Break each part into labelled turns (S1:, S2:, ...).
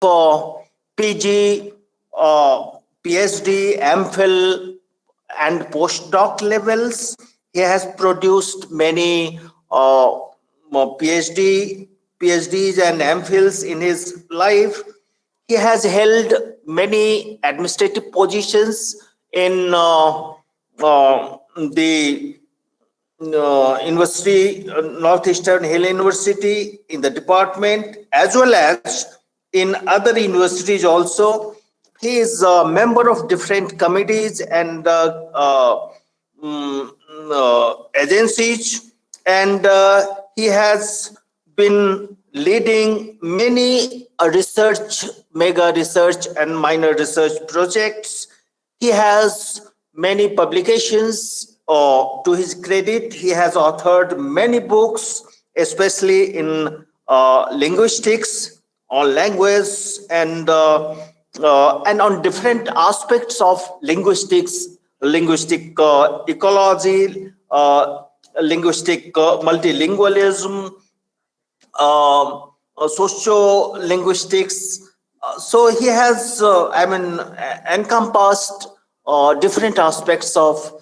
S1: for PG, PhD, MPhil, and postdoc levels. He has produced many PhDs and MPhils in his life. He has held many administrative positions in the University, Northeastern Hill University, in the department, as well as in other universities also. He is a member of different committees and agencies, and he has been leading many mega research and minor research projects. He has many publications. To his credit, he has authored many books, especially in linguistics, on language, and on different aspects of linguistics, linguistic ecology, linguistic multilingualism, socio-linguistics. So he has, encompassed different aspects of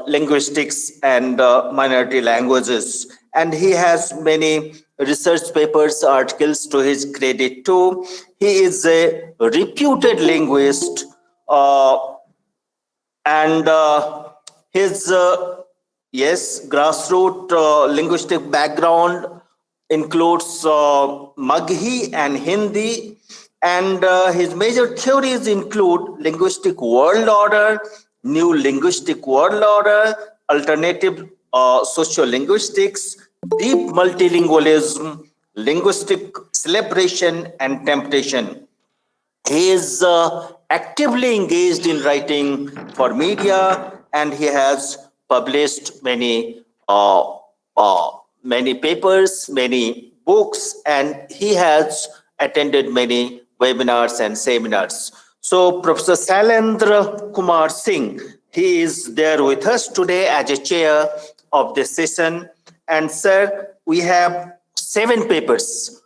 S1: linguistics and minority languages. And he has many research papers, articles to his credit too. He is a reputed linguist, and his grassroots linguistic background includes Maghi and Hindi, and his major theories include linguistic world order, new linguistic world order, alternative sociolinguistics, deep multilingualism, linguistic celebration, and temptation. He is actively engaged in writing for media, and he has published many papers, many books, and he has attended many webinars and seminars. So Professor Sailendra Kumar Singh, he is there with us today as a chair of this session. And sir, we have 7 papers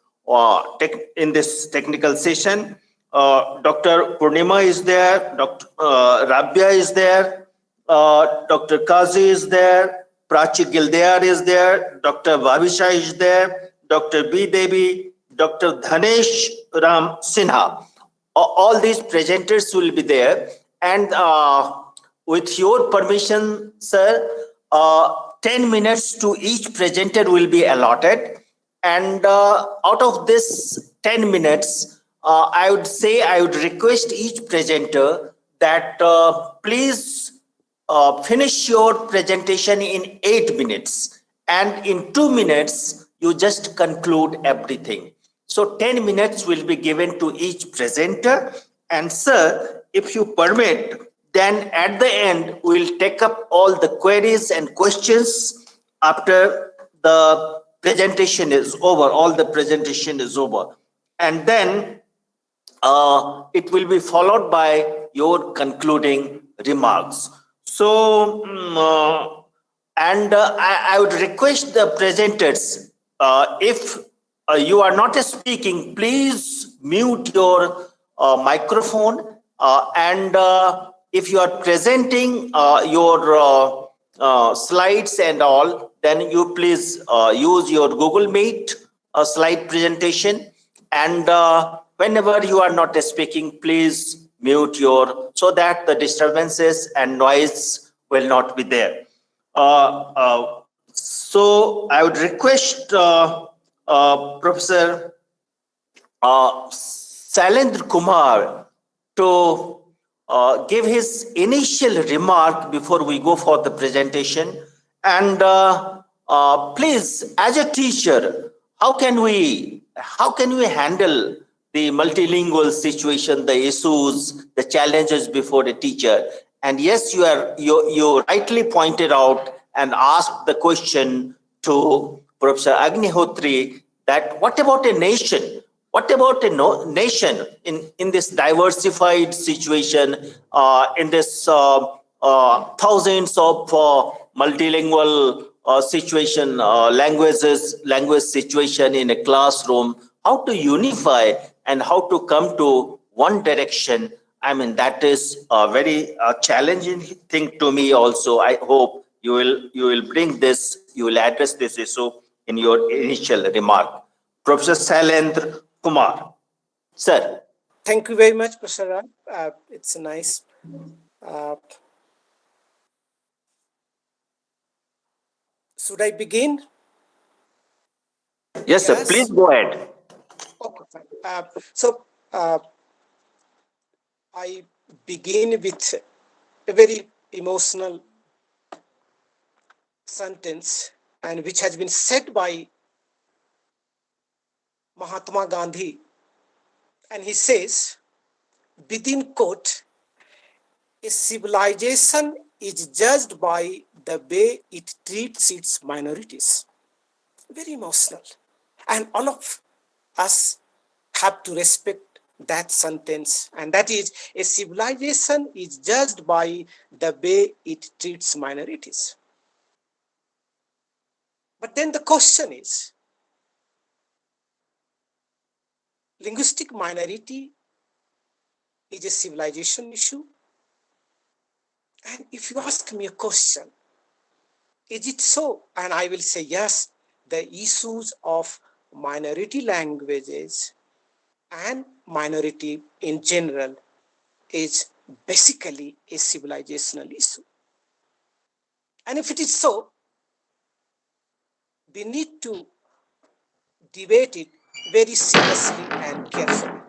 S1: in this technical session. Dr. Purnima is there, Dr. Rabia is there, Dr. Kazi is there, Prachi Gildayar is there, Dr. Vavisha is there, Dr. B. Devi, Dr. Dhanesh Ram Sinha. All these presenters will be there. And with your permission, sir, 10 minutes to each presenter will be allotted. And out of this 10 minutes, I would request each presenter that please finish your presentation in 8 minutes. And in 2 minutes, you just conclude everything. So 10 minutes will be given to each presenter. And sir, if you permit, then at the end, we'll take up all the queries and questions after the presentation is over, all the presentation is over. And then it will be followed by your concluding remarks. So, I would request the presenters, if you are not speaking, please mute your microphone. And if you are presenting your slides and all, then you please use your Google Meet slide presentation. And whenever you are not speaking, please mute so that the disturbances and noise will not be there. So I would request Professor Sailendra Kumar to give his initial remark before we go for the presentation. And please, as a teacher, how can we handle the multilingual situation, the issues, the challenges before a teacher? And yes, you rightly pointed out and asked the question to Professor Agnihotri that what about a nation? What about a nation in this diversified situation, in this thousands of multilingual language situation in a classroom? How to unify and how to come to one direction. I mean, that is a very challenging thing to me also. I hope you will bring this, you will address this issue in your initial remark. Professor Sailendra Kumar, sir.
S2: Thank you very much, Professor Ram. It's nice. Uh, should I begin?
S1: Yes, sir. Please
S2: Yes.
S1: go ahead.
S2: Okay, fine. So I begin with a very emotional sentence, and which has been said by Mahatma Gandhi, and he says, within quote, a civilization is judged by the way it treats its minorities. Very emotional. And all of us have to respect that sentence. And that is, a civilization is judged by the way it treats minorities. But then the question is, linguistic minority is a civilization issue? And if you ask me a question, is it so? And I will say yes, the issues of minority languages and minority in general is basically a civilizational issue. And if it is so, we need to debate it very seriously and carefully.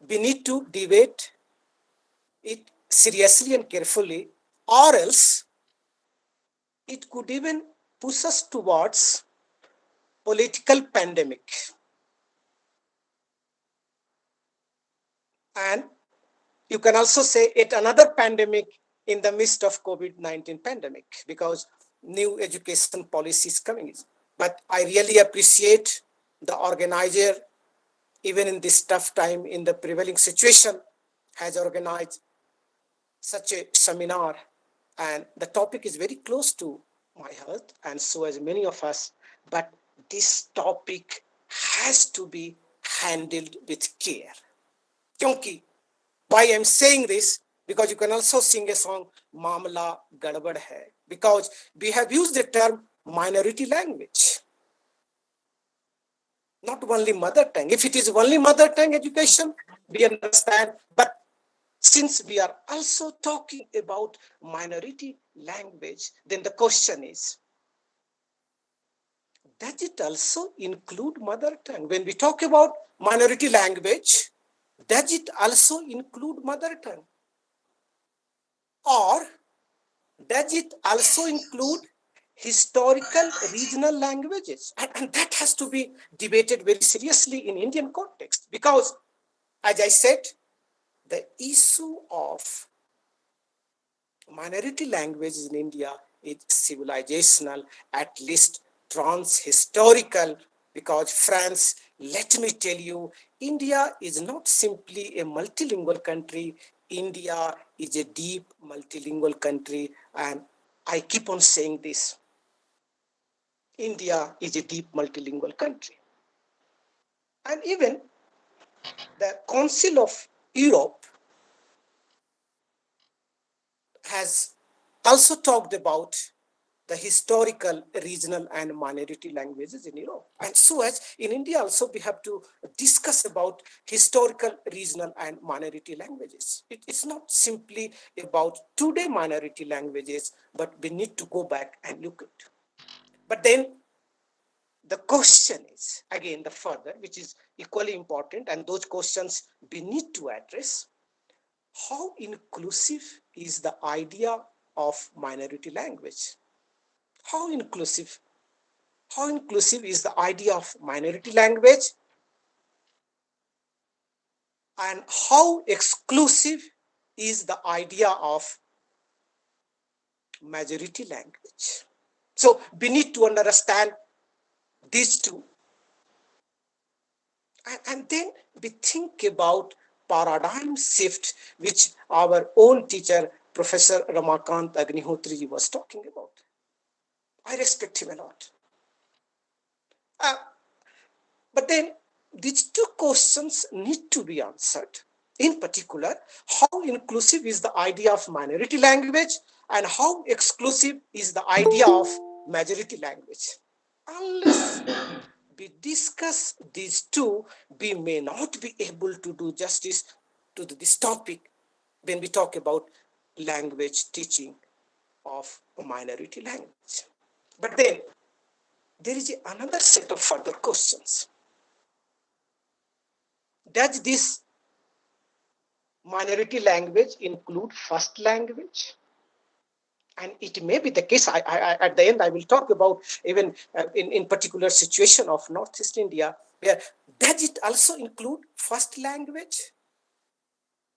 S2: We need to debate it seriously and carefully, or else it could even push us towards political pandemic. And you can also say it another pandemic in the midst of COVID-19 pandemic, because new education policy is coming. But I really appreciate the organizer, even in this tough time, in the prevailing situation, has organized such a seminar. And the topic is very close to my heart, and so as many of us. But this topic has to be handled with care. Kyunki, why I'm saying this, because you can also sing a song, Mamla Gadbad Hai, because we have used the term minority language, not only mother tongue. If it is only mother tongue education, we understand. But since we are also talking about minority language, then the question is, does it also include mother tongue? When we talk about minority language, does it also include mother tongue? Or does it also include historical regional languages? And that has to be debated very seriously in Indian context, because, as I said, the issue of minority languages in India is civilizational, at least trans-historical, because France, let me tell you, India is not simply a multilingual country. India is a deep multilingual country, and I keep on saying this. India is a deep multilingual country. And even the Council of Europe has also talked about the historical, regional, and minority languages in Europe. And so as in India also, we have to discuss about historical, regional, and minority languages. It's not simply about today minority languages, but we need to go back and look at it. But then the question is, again, the further, which is equally important, and those questions we need to address, how inclusive is the idea of minority language? How inclusive? How inclusive is the idea of minority language? And how exclusive is the idea of majority language? So we need to understand these two. And then we think about paradigm shift, which our own teacher, Professor Ramakant Agnihotri, was talking about. I respect him a lot. But then these two questions need to be answered. In particular, how inclusive is the idea of minority language and how exclusive is the idea of majority language? Unless we discuss these two, we may not be able to do justice to this topic when we talk about language teaching of a minority language. But then there is another set of further questions. Does this minority language include first language? And it may be the case. At the end, I will talk about even in particular situation of Northeast India, where does it also include first language?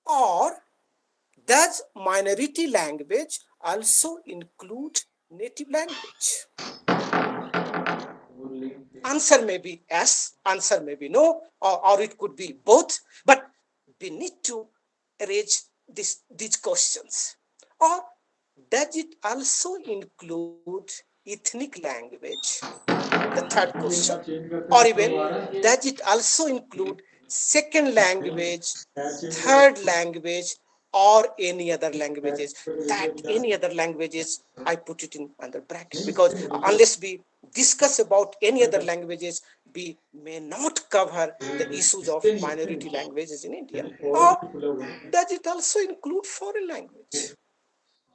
S2: Or does minority language also include native language? Answer may be yes, answer may be no, or it could be both, but we need to raise these questions. Or does it also include ethnic language? The third question. Or even does it also include second language, third language, or any other languages? That any other languages, I put it in under bracket, because unless we discuss about any other languages, we may not cover the issues of minority languages in India. Or does it also include foreign language?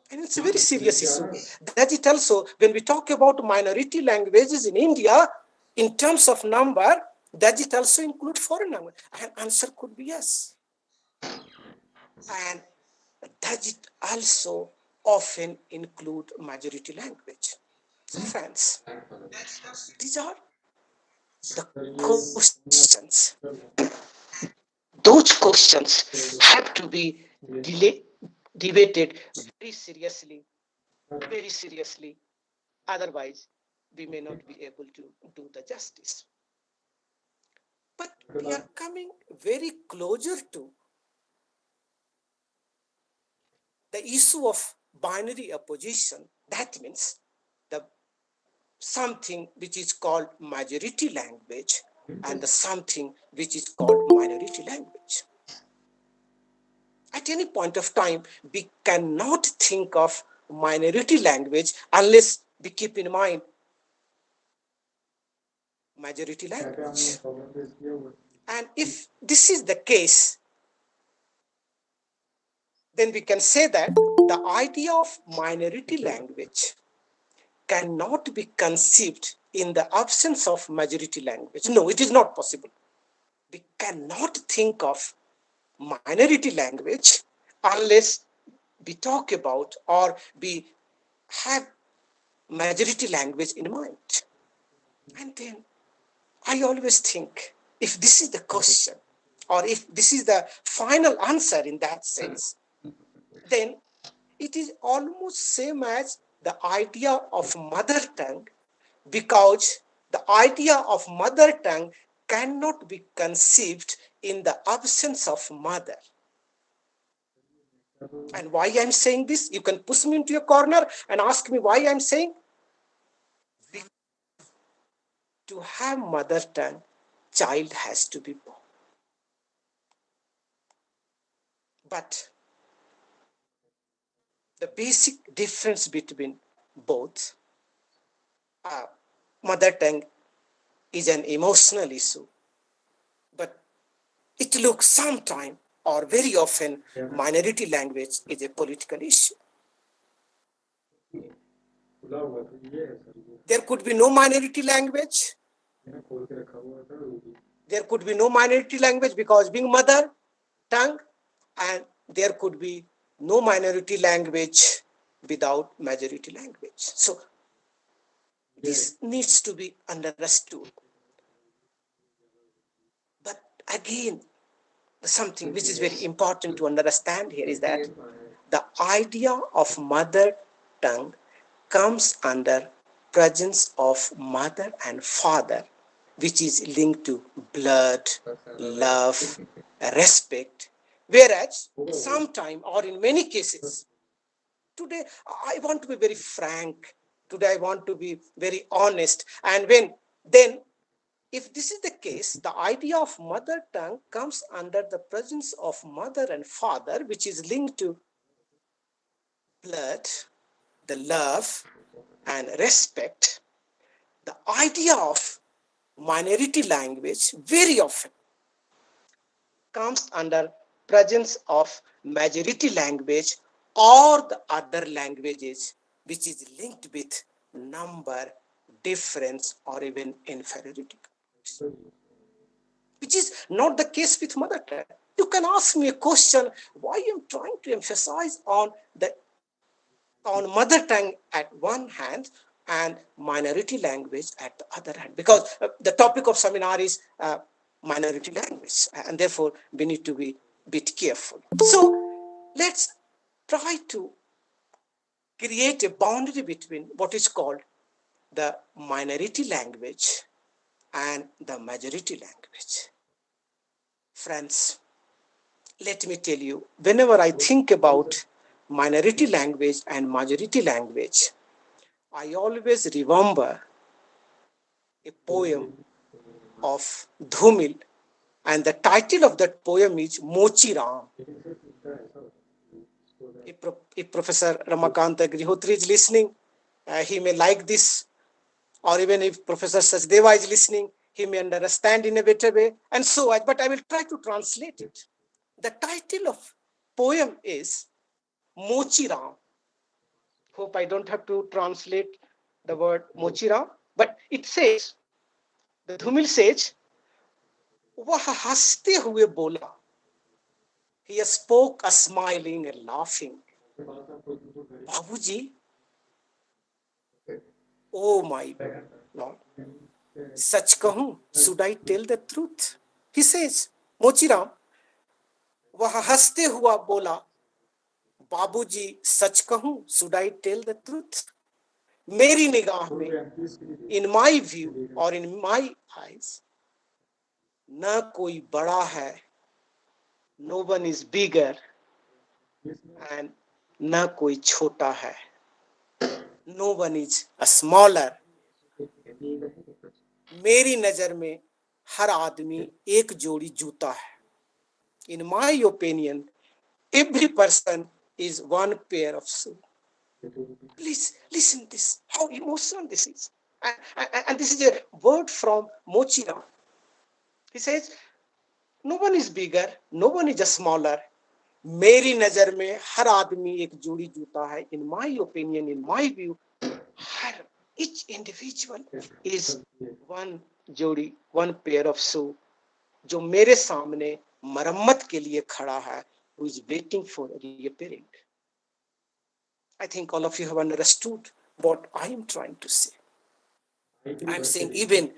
S2: And it's a very serious issue. Does it also, when we talk about minority languages in India, in terms of number, does it also include foreign language? And answer could be yes. And does it also often include majority language? So friends, these are the questions. Those questions have to be debated very seriously. Otherwise, we may not be able to do the justice. But we are coming very closer to the issue of binary opposition. That means the something which is called majority language and the something which is called minority language. At any point of time, we cannot think of minority language unless we keep in mind majority language. And if this is the case, then we can say that the idea of minority language cannot be conceived in the absence of majority language. No, it is not possible. We cannot think of minority language unless we talk about or we have majority language in mind. And then I always think, if this is the question, or if this is the final answer in that sense, then it is almost same as the idea of mother tongue, because the idea of mother tongue cannot be conceived in the absence of mother. And why I'm saying this? You can push me into a corner and ask me why I'm saying. To have mother tongue, child has to be born. But the basic difference between both, mother tongue is an emotional issue, but it looks sometime or very often minority language is a political issue. There could be no minority language. There could be no minority language because being mother tongue, and there could be no minority language without majority language. So this needs to be understood. But again, something which is very important to understand here is that the idea of mother tongue comes under presence of mother and father, which is linked to blood, love, respect. Whereas sometime or in many cases, today I want to be very frank, today I want to be very honest, and then if this is the case, the idea of mother tongue comes under the presence of mother and father, which is linked to blood, the love and respect. The idea of minority language very often comes under presence of majority language or the other languages which is linked with number, difference, or even inferiority, which is not the case with mother tongue. You can ask me a question, why I'm trying to emphasize on mother tongue at one hand and minority language at the other hand, because the topic of seminar is minority language, and therefore we need to be a bit careful. So let's try to create a boundary between what is called the minority language and the majority language. Friends, let me tell you, whenever I think about minority language and majority language, I always remember a poem of Dhumil, and the title of that poem is Mochi Ram. If Professor Ramakant Agrihotri is listening, he may like this, or even if Professor Sachdeva is listening, he may understand in a better way, and so on, but I will try to translate it. The title of poem is Mochi Ram. Hope I don't have to translate the word Mochi Ram, but it says, the Dhumil says, वह हंसते हुए बोला, he spoke a smiling and laughing, Babuji, oh my Lord, सच कहूं, should I tell the truth? He says, Mochiram, वह हंसते हुआ बोला, बाबूजी सच कहूं, should I tell the truth? मेरी निगाह में, in my view or in my eyes, न कोई बड़ा है, no one is bigger, and न कोई छोटा है, no one is a smaller. मेरी नजर में हर आदमी एक जोड़ी जूता है. In my opinion, every person is one pair of shoes. Please listen this, how emotional this is. And this is a word from Mochira. He says, no one is bigger, no one is smaller. मेरी नजर में हर आदमी एक जोड़ी जूता है. In my opinion, in my view, each individual is one जोड़ी, one pair of shoe, जो मेरे सामने मरम्मत के लिए खड़ा है, who is waiting for repairing. I think all of you have understood what I am trying to say. I am saying even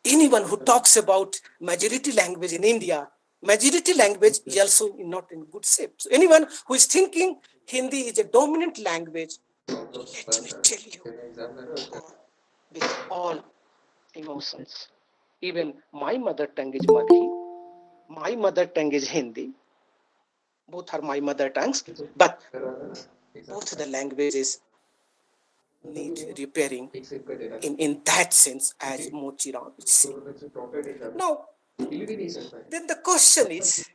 S2: anyone who talks about majority language in India, majority language is also not in good shape. So anyone who is thinking Hindi is a dominant language, let me tell you, with all emotions, even my mother tongue is Maghi, my mother tongue is Hindi, both are my mother tongues, but both the languages need repairing in that sense, as Mochiram is saying. Now, then the question is,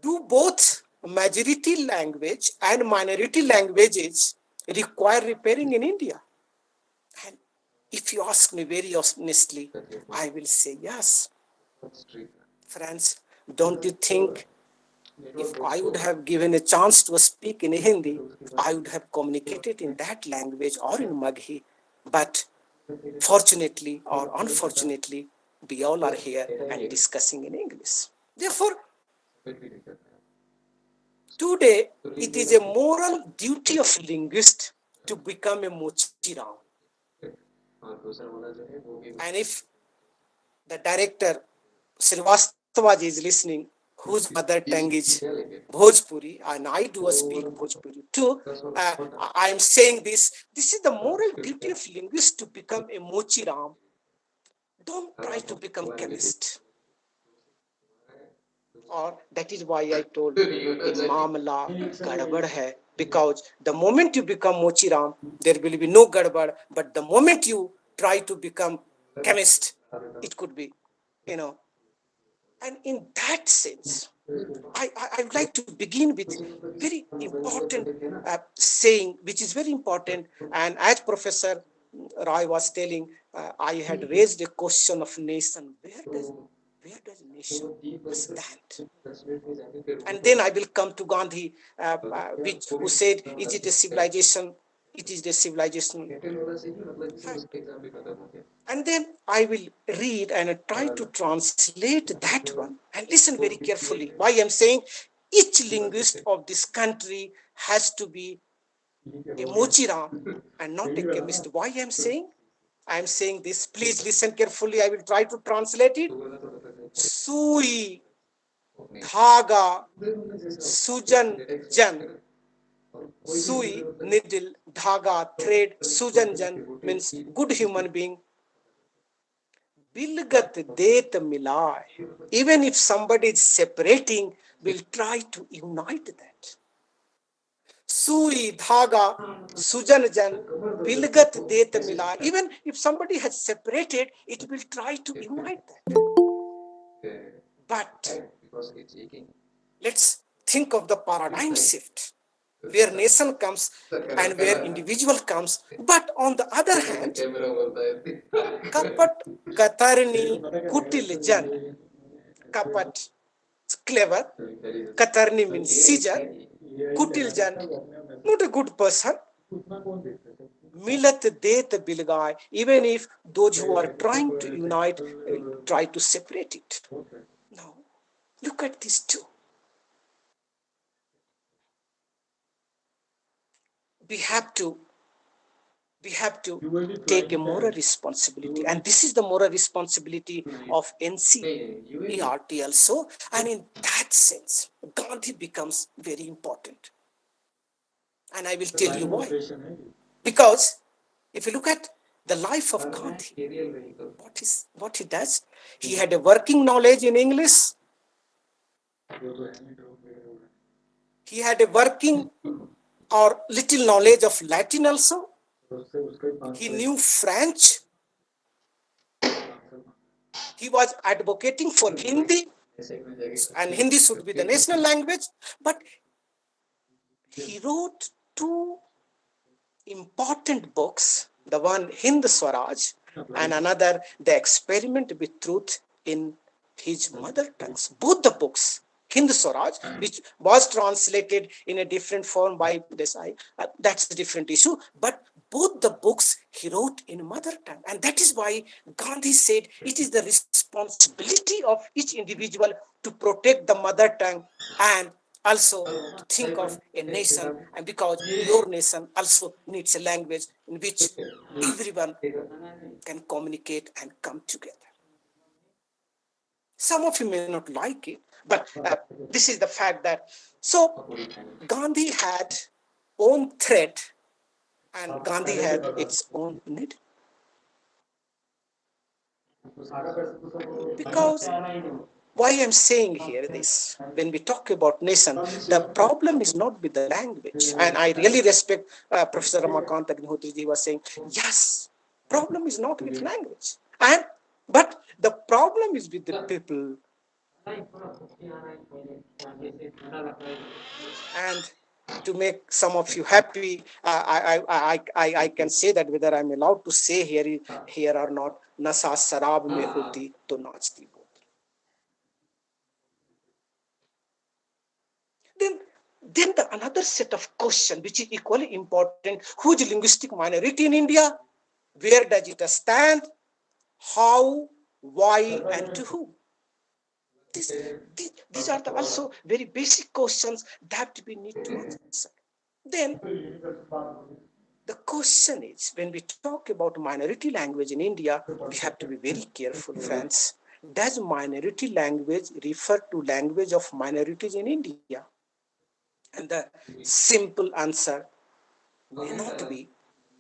S2: do both majority language and minority languages require repairing in India? And if you ask me very honestly, I will say yes. Friends, don't you think if I would have given a chance to speak in Hindi, I would have communicated in that language or in Maghi, but fortunately or unfortunately, we all are here and discussing in English. Therefore, today, it is a moral duty of linguist to become a Mochiram. And if the director, Srivastava is listening, whose mother tongue is Bhojpuri, and I do speak Bhojpuri too, I am saying this is the moral duty of linguists to become a Mochiram. Don't try to become chemist. Or that is why I told Mamla gadbad hai, because the moment you become Mochiram, there will be no gadbad, but the moment you try to become chemist, it could be, and in that sense, I would like to begin with very important saying, which is very important. And as Professor Roy was telling, I had raised a question of nation. Where does nation stand? And then I will come to Gandhi, who said, is it a civilization? It is the civilization. And then I will read and try to translate that one. And listen very carefully. Why I'm saying each linguist of this country has to be a mochiram and not a chemist. Why I'm saying? I'm saying this. Please listen carefully. I will try to translate it. Sui, dhaga, sujan, jan. Sui, needle, dhaga, thread, sujan, jan means good human being. Bilgat det milai. Even if somebody is separating, we'll try to unite that. Sui, dhaga, sujanjan, bilgat det milai. Even if somebody has separated, it will try to unite that. But let's think of the paradigm shift, where nation comes and where individual comes. But on the other hand, kapat katarni kutil jan. Kapat, clever. Katarni means seizure. Kutiljan, not a good person. Milat det bilgai, even if those who are trying to unite try to separate it. Now, look at these two. We have to take a moral responsibility, and this is the moral responsibility of NCERT also. And in that sense, Gandhi becomes very important. And I will tell you why. Because if you look at the life of Gandhi, what he does, he had a working knowledge in English. He had a working or little knowledge of Latin also. He knew French. He was advocating for Hindi, and Hindi should be the national language. But he wrote two important books, the one Hind Swaraj and another The Experiment with Truth in his mother tongues. Both the books, Hind Swaraj, which was translated in a different form by Desai, that's a different issue, but both the books he wrote in mother tongue. And that is why Gandhi said it is the responsibility of each individual to protect the mother tongue and also to think of a nation, and because your nation also needs a language in which everyone can communicate and come together. Some of you may not like it, but this is the fact that, so Gandhi had own thread and Gandhi had its own need. Because why I'm saying here this, when we talk about nation, the problem is not with the language. And I really respect Professor Ramakant Agnihotri was saying, yes, problem is not with language. But the problem is with the people. And to make some of you happy, I can say that whether I'm allowed to say here or not, nasa sarab mein hoti to naachti ho. Then the another set of questions, which is equally important: who is linguistic minority in India? Where does it stand? How, why, and to whom? These are also very basic questions that we need to answer. Then the question is, when we talk about minority language in India, we have to be very careful, friends. Does minority language refer to language of minorities in India? And the simple answer may not be,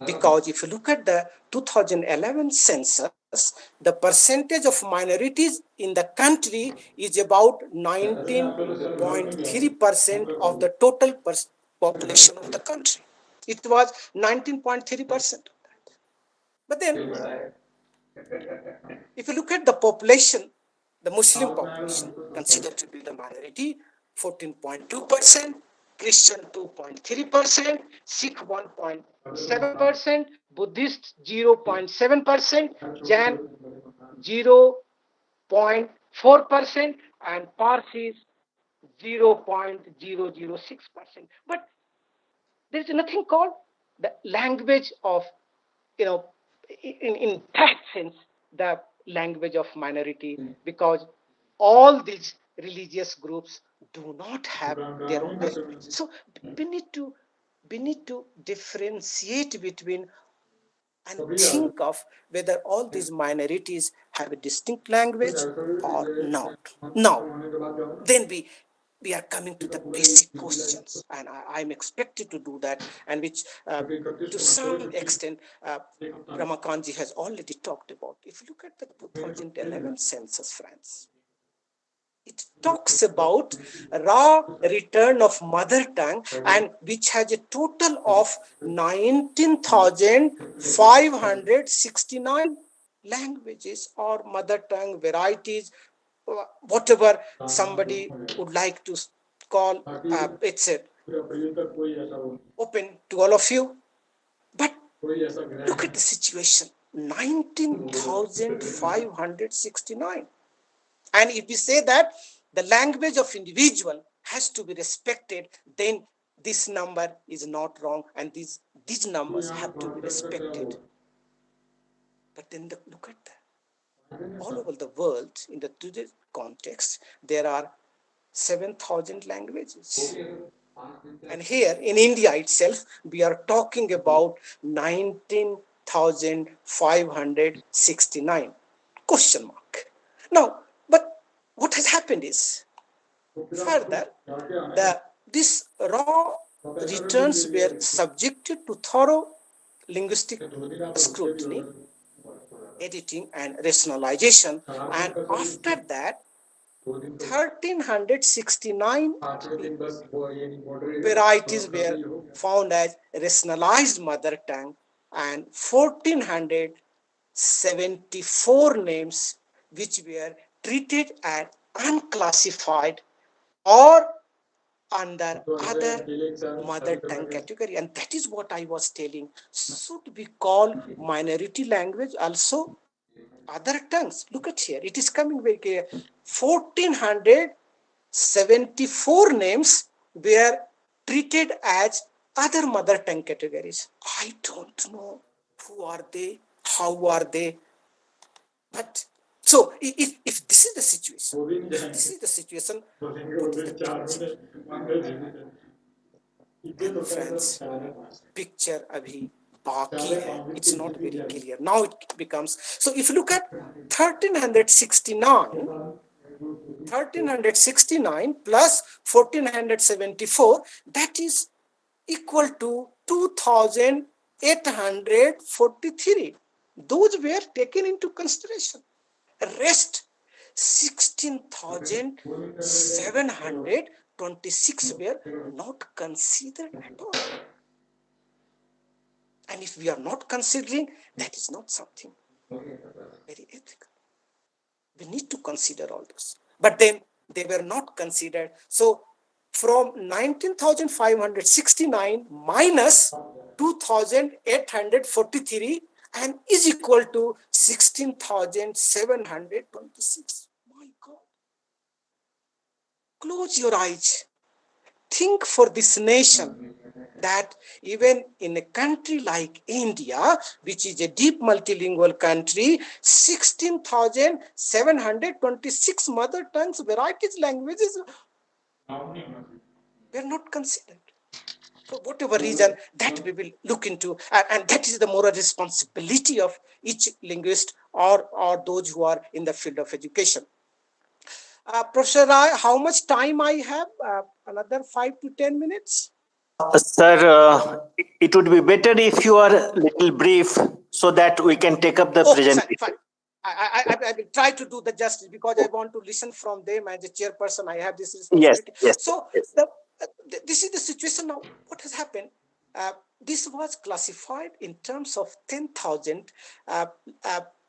S2: because if you look at the 2011 census, the percentage of minorities in the country is about 19.3% of the total population of the country. It was 19.3%. But then If you look at the population, the Muslim population considered to be the minority, 14.2%, Christian 2.3%, Sikh 1.7%, Buddhist 0.7%, Jain 0.4%, and Parsis 0.006%. But there is nothing called the language of, in that sense, the language of minority, because all these religious groups do not have their own language. So we need to differentiate between and think of whether all these minorities have a distinct language or not. Now, then we are coming to the basic questions, and I'm expected to do that, and which to some extent Ramakantji has already talked about. If you look at the 2011 census, friends, it talks about raw return of mother tongue, and which has a total of 19,569 languages or mother tongue varieties, whatever somebody would like to call. It's open to all of you. But look at the situation, 19,569. And if we say that the language of individual has to be respected, then this number is not wrong, and these numbers have to be respected. But then look at that. All over the world, in the today's context, there are 7,000 languages. And here in India itself, we are talking about 19,569. Question mark. Now, but what has happened is, further, this raw returns were subjected to thorough linguistic scrutiny, editing, and rationalization. And after that, 1,369 varieties were found as rationalized mother tongue, and 1,474 names which were treated as unclassified or under other mother tongue category. And that is what I was telling. Should we call minority language also other tongues? Look at here, it is coming very clear. 1,474 names were treated as other mother tongue categories. I don't know who are they, how are they, but so if this is the situation, what is the picture? And friends, picture abhi baki hai. It's not very clear. Now it becomes. So if you look at 1369 plus 1474, that is equal to 2,843. Those were taken into consideration. Rest 16,726 were not considered at all. And if we are not considering, that is not something very ethical. We need to consider all this. But then they were not considered. So from 19,569 minus 2,843 and is equal to 16,726. My God. Close your eyes. Think for this nation that even in a country like India, which is a deep multilingual country, 16,726 mother tongues, varieties, languages were not considered. For whatever reason, that we will look into, and that is the moral responsibility of each linguist or those who are in the field of education. Professor Rai, how much time I have? Another 5 to 10 minutes?
S1: Sir, it would be better if you are a little brief so that we can take up the presentation.
S2: Fine. I will try to do the justice because I want to listen from them as a chairperson. I have this responsibility.
S1: Yes.
S2: So this is the situation now. What has happened? This was classified in terms of 10,000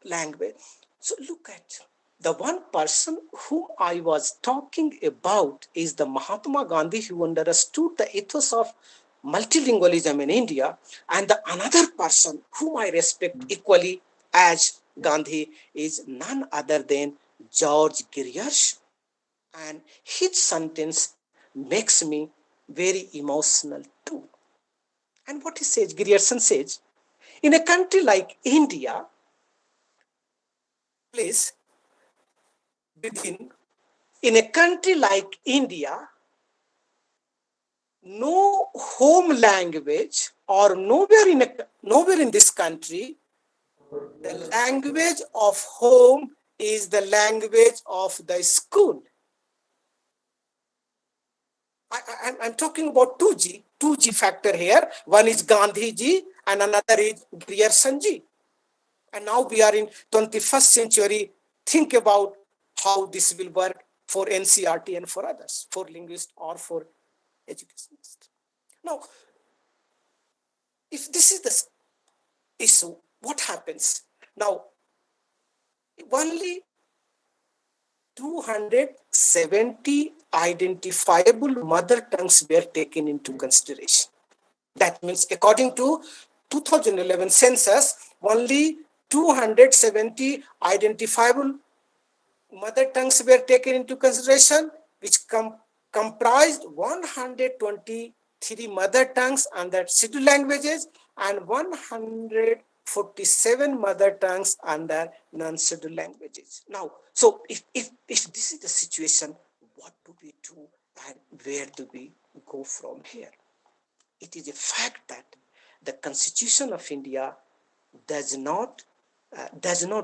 S2: language. So look at the one person whom I was talking about is the Mahatma Gandhi, who understood the ethos of multilingualism in India, and the another person whom I respect equally as Gandhi is none other than George Giriarsh, and his sentence makes me very emotional too. And what he says, Grierson says, in a country like India, please begin. In a country like India, no home language or nowhere in this country, the language of home is the language of the school. I'm talking about 2G factor here. One is Gandhi ji and another is Grierson ji. And now we are in 21st century. Think about how this will work for NCRT and for others, for linguists or for educationists. Now, if this is the issue, what happens? Now, only 270 identifiable mother tongues were taken into consideration. That means according to 2011 census, only 270 identifiable mother tongues were taken into consideration, which comprised 123 mother tongues under scheduled languages and 147 mother tongues under non-scheduled languages. Now, so if this is the situation, what do we do and where do we go from here? It is a fact that the Constitution of India does not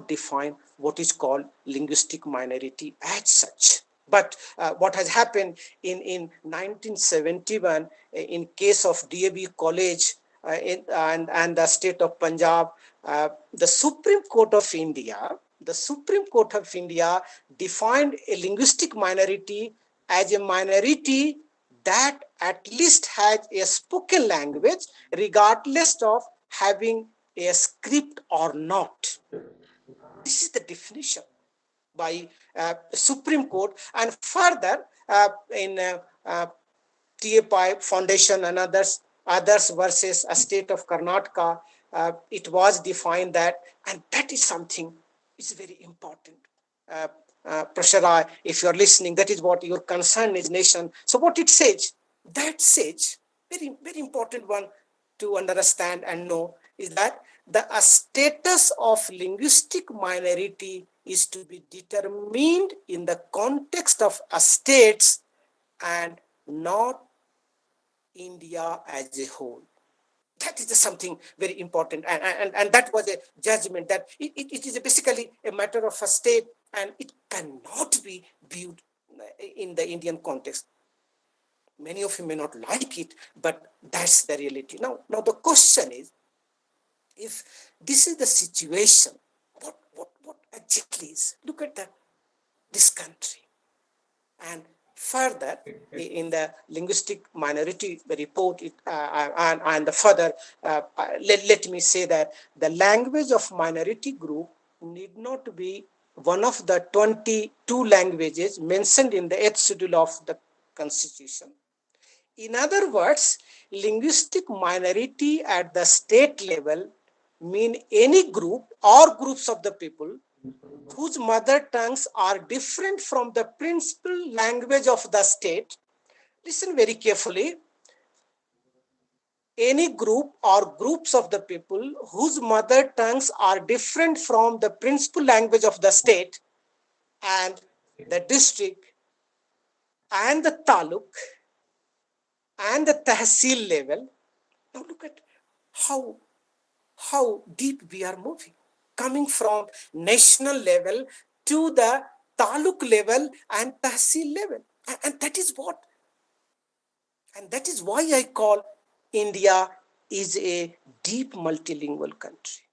S2: define what is called linguistic minority as such. But what has happened in 1971 in case of DAB College and the state of Punjab, the Supreme Court of India defined a linguistic minority as a minority that at least has a spoken language regardless of having a script or not. This is the definition by Supreme Court, and further in TAPI Foundation and others versus a state of Karnataka, it was defined that, and that is something is very important. Prashara, if you are listening, that is what your concern is, nation. So what it says, that says, very important one to understand and know is that the status of linguistic minority is to be determined in the context of states and not India as a whole. That is something very important, and that was a judgment that it is basically a matter of a state and it cannot be viewed in the Indian context. Many of you may not like it, but that's the reality. Now the question is, if this is the situation, what exactly is? Look at this country. And further, in the linguistic minority report, and further, let me say that the language of minority group need not be one of the 22 languages mentioned in the 8th schedule of the Constitution. In other words, linguistic minority at the state level mean any group or groups of the people whose mother tongues are different from the principal language of the state. Listen very carefully. Any group or groups of the people whose mother tongues are different from the principal language of the state and the district and the taluk and the tahsil level. Now look at how deep we are moving, coming from national level to the taluk level and tahsil level. And that is why I call India is a deep multilingual country.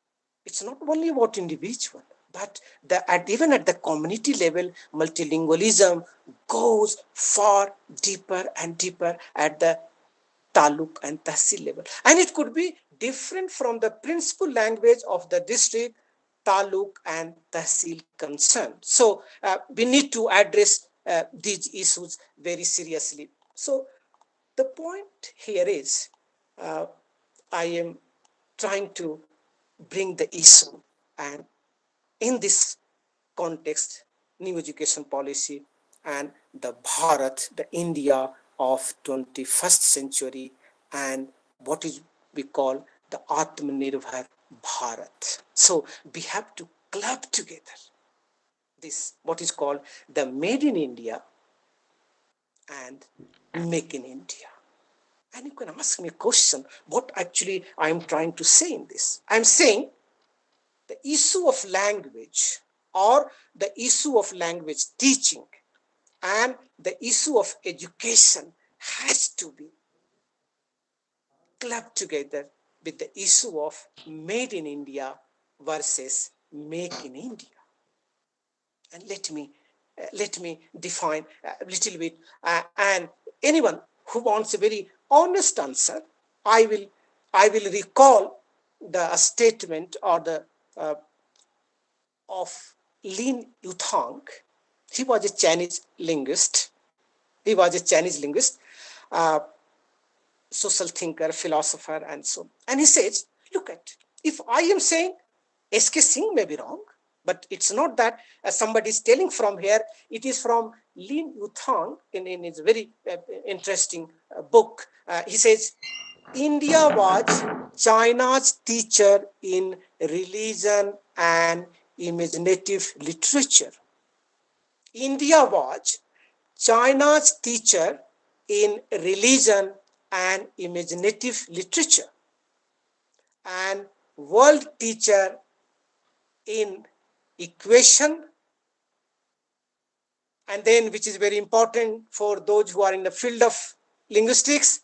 S2: It's not only about individual, but even at the community level, multilingualism goes far deeper and deeper at the taluk and tahsil level. And it could be different from the principal language of the district taluk and tahsil concerned. So we need to address these issues very seriously. So the point here is, I am trying to bring the issue, and in this context, new education policy and the Bharat, the India of 21st century, and what is we call the Atmanirbhar Bharat. So we have to club together this, what is called the Made in India and Make in India. And you can ask me a question, what actually I am trying to say in this? I am saying the issue of language, or the issue of language teaching, and the issue of education has to be clubbed together with the issue of Made in India versus Make in India. And let me define a little bit, and anyone who wants a very honest answer, I will recall the statement or the of Lin Yutang. He was a Chinese linguist. Uh, Social thinker, philosopher, and so on. And he says, look at, if I am saying S.K. Singh may be wrong, but it's not that somebody is telling from here. It is from Lin Yutang in his very interesting book. He says, India was China's teacher in religion and imaginative literature. India was China's teacher in religion and imaginative literature, and world teacher in equation, and then, which is very important for those who are in the field of linguistics,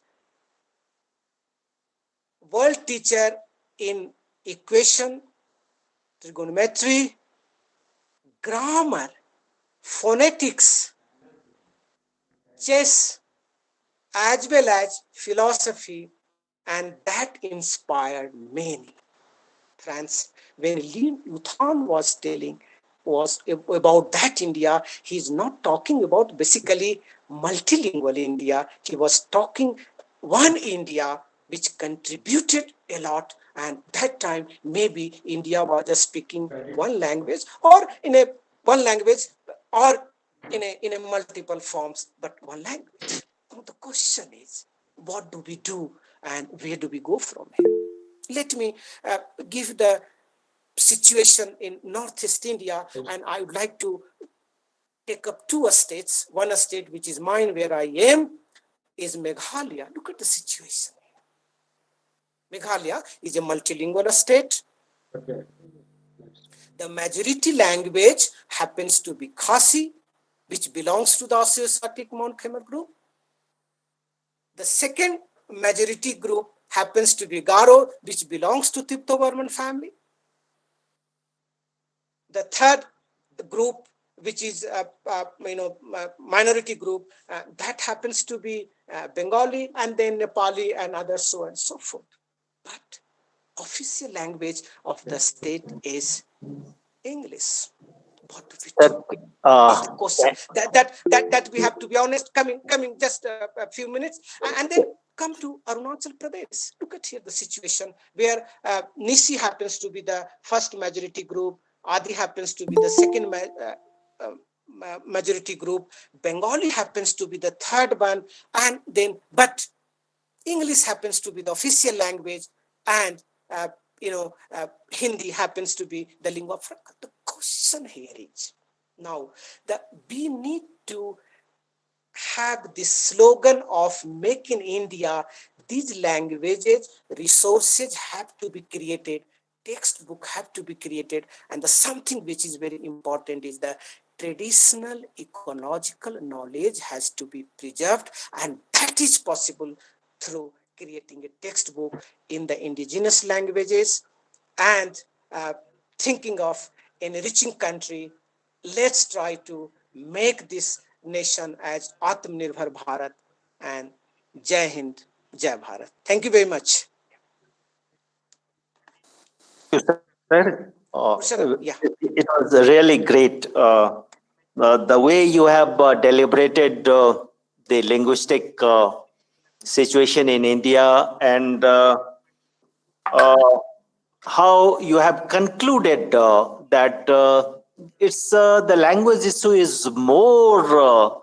S2: world teacher in equation, trigonometry, grammar, phonetics, chess, as well as philosophy, and that inspired many. France, when Lin Yutang was telling was about that India, he's not talking about basically multilingual India. He was talking one India which contributed a lot, and that time maybe India was just speaking one language, or in a one language, or in a multiple forms, but one language. Now the question is, what do we do and where do we go from here? Let me give the situation in Northeast India, and I would like to take up two states. One state which is mine, where I am, is Meghalaya. Look at the situation. Meghalaya is a multilingual state. The majority language happens to be Khasi, which belongs to the Austroasiatic Mount Khmer group. The second majority group happens to be Garo, which belongs to Tipto-Burman family. The third group, which is minority group, that happens to be Bengali, and then Nepali and others, so on and so forth. But official language of the state is English. What do we do? Is the question that we have to be honest. Coming just a few minutes, and then come to Arunachal Pradesh. Look at here the situation where Nisi happens to be the first majority group, Adi happens to be the second majority group, Bengali happens to be the third one, and then but English happens to be the official language, and Hindi happens to be the lingua franca. The question here is now that we need to have this slogan of Make in India. These languages, resources have to be created, textbook have to be created, and the something which is very important is the traditional ecological knowledge has to be preserved, and that is possible through creating a textbook in the indigenous languages and thinking of enriching country. Let's try to make this nation as Atmanirbhar Bharat, and Jai Hind, Jai Bharat. Thank you very much.
S1: Thank you, sir.
S2: Yeah.
S1: It was really great. The way you have deliberated the linguistic situation in India and uh, how you have concluded that it's the language issue is more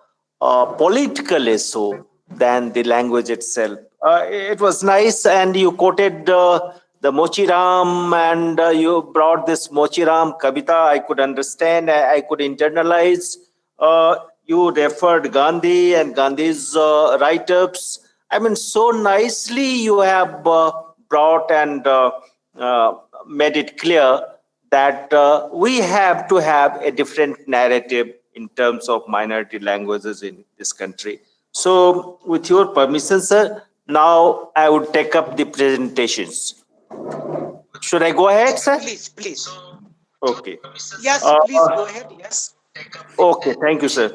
S1: political issue than the language itself. It was nice, and you quoted the Mochi Ram, and you brought this Mochi Ram Kavita. I could understand, I could internalize. You referred Gandhi and Gandhi's write-ups. I mean, so nicely you have brought and made it clear that we have to have a different narrative in terms of minority languages in this country. So, with your permission, sir, now I would take up the presentations. Should I go ahead, sir?
S2: Please.
S1: Okay.
S2: Yes,
S1: Uh,
S2: please go ahead. Yes.
S1: Okay, thank you, sir.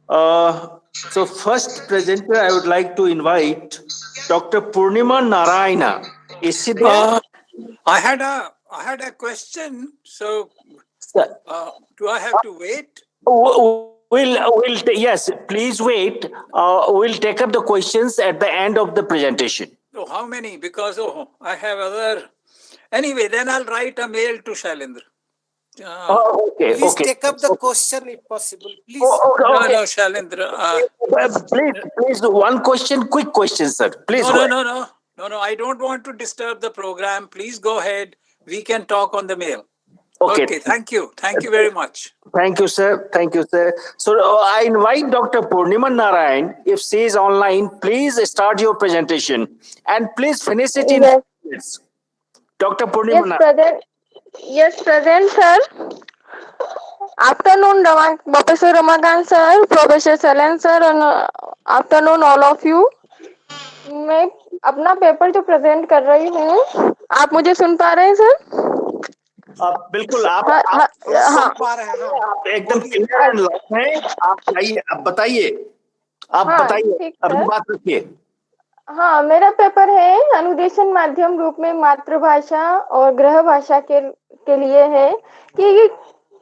S1: So, first presenter, I would like to invite Dr. Purnima Narayana. Is she there?
S3: I had a question. So,
S1: Sir,
S3: do I have to wait?
S1: yes, please wait. We'll take up the questions at the end of the presentation.
S3: Oh, how many? Because I have other. Anyway, then I'll write a mail to Shailendra.
S1: Okay,
S2: Please
S1: okay.
S2: take up the question if possible. Please.
S3: No, Shailendra.
S1: Please, one question, quick question, sir. Please go ahead.
S3: No. I don't want to disturb the program. Please go ahead. We can talk on the mail.
S1: Okay.
S3: Okay, thank you. Thank you very much.
S1: Thank you, sir. Thank you, sir. So I invite Dr. Purnima Narayan, if she is online, please start your presentation and please finish it in
S4: Yes.
S1: minutes. Dr. Purnima Narayan.
S4: Present. Yes, present, sir. Afternoon, Professor Ramakant sir, Professor Salen sir, and afternoon all of you. मैं अपना paper जो present कर रही हूँ, आप मुझे सुन पा रहे हैं सर?
S1: बिल्कुल आप
S2: सुन पा रहे हैं।
S1: आप एकदम क्लियर एंड लाउड हैं। आप बताइए अपनी बात रखिए।
S4: हाँ, मेरा पेपर है अनुदेशन माध्यम रूप में मातृभाषा और गृह भाषा के लिए है कि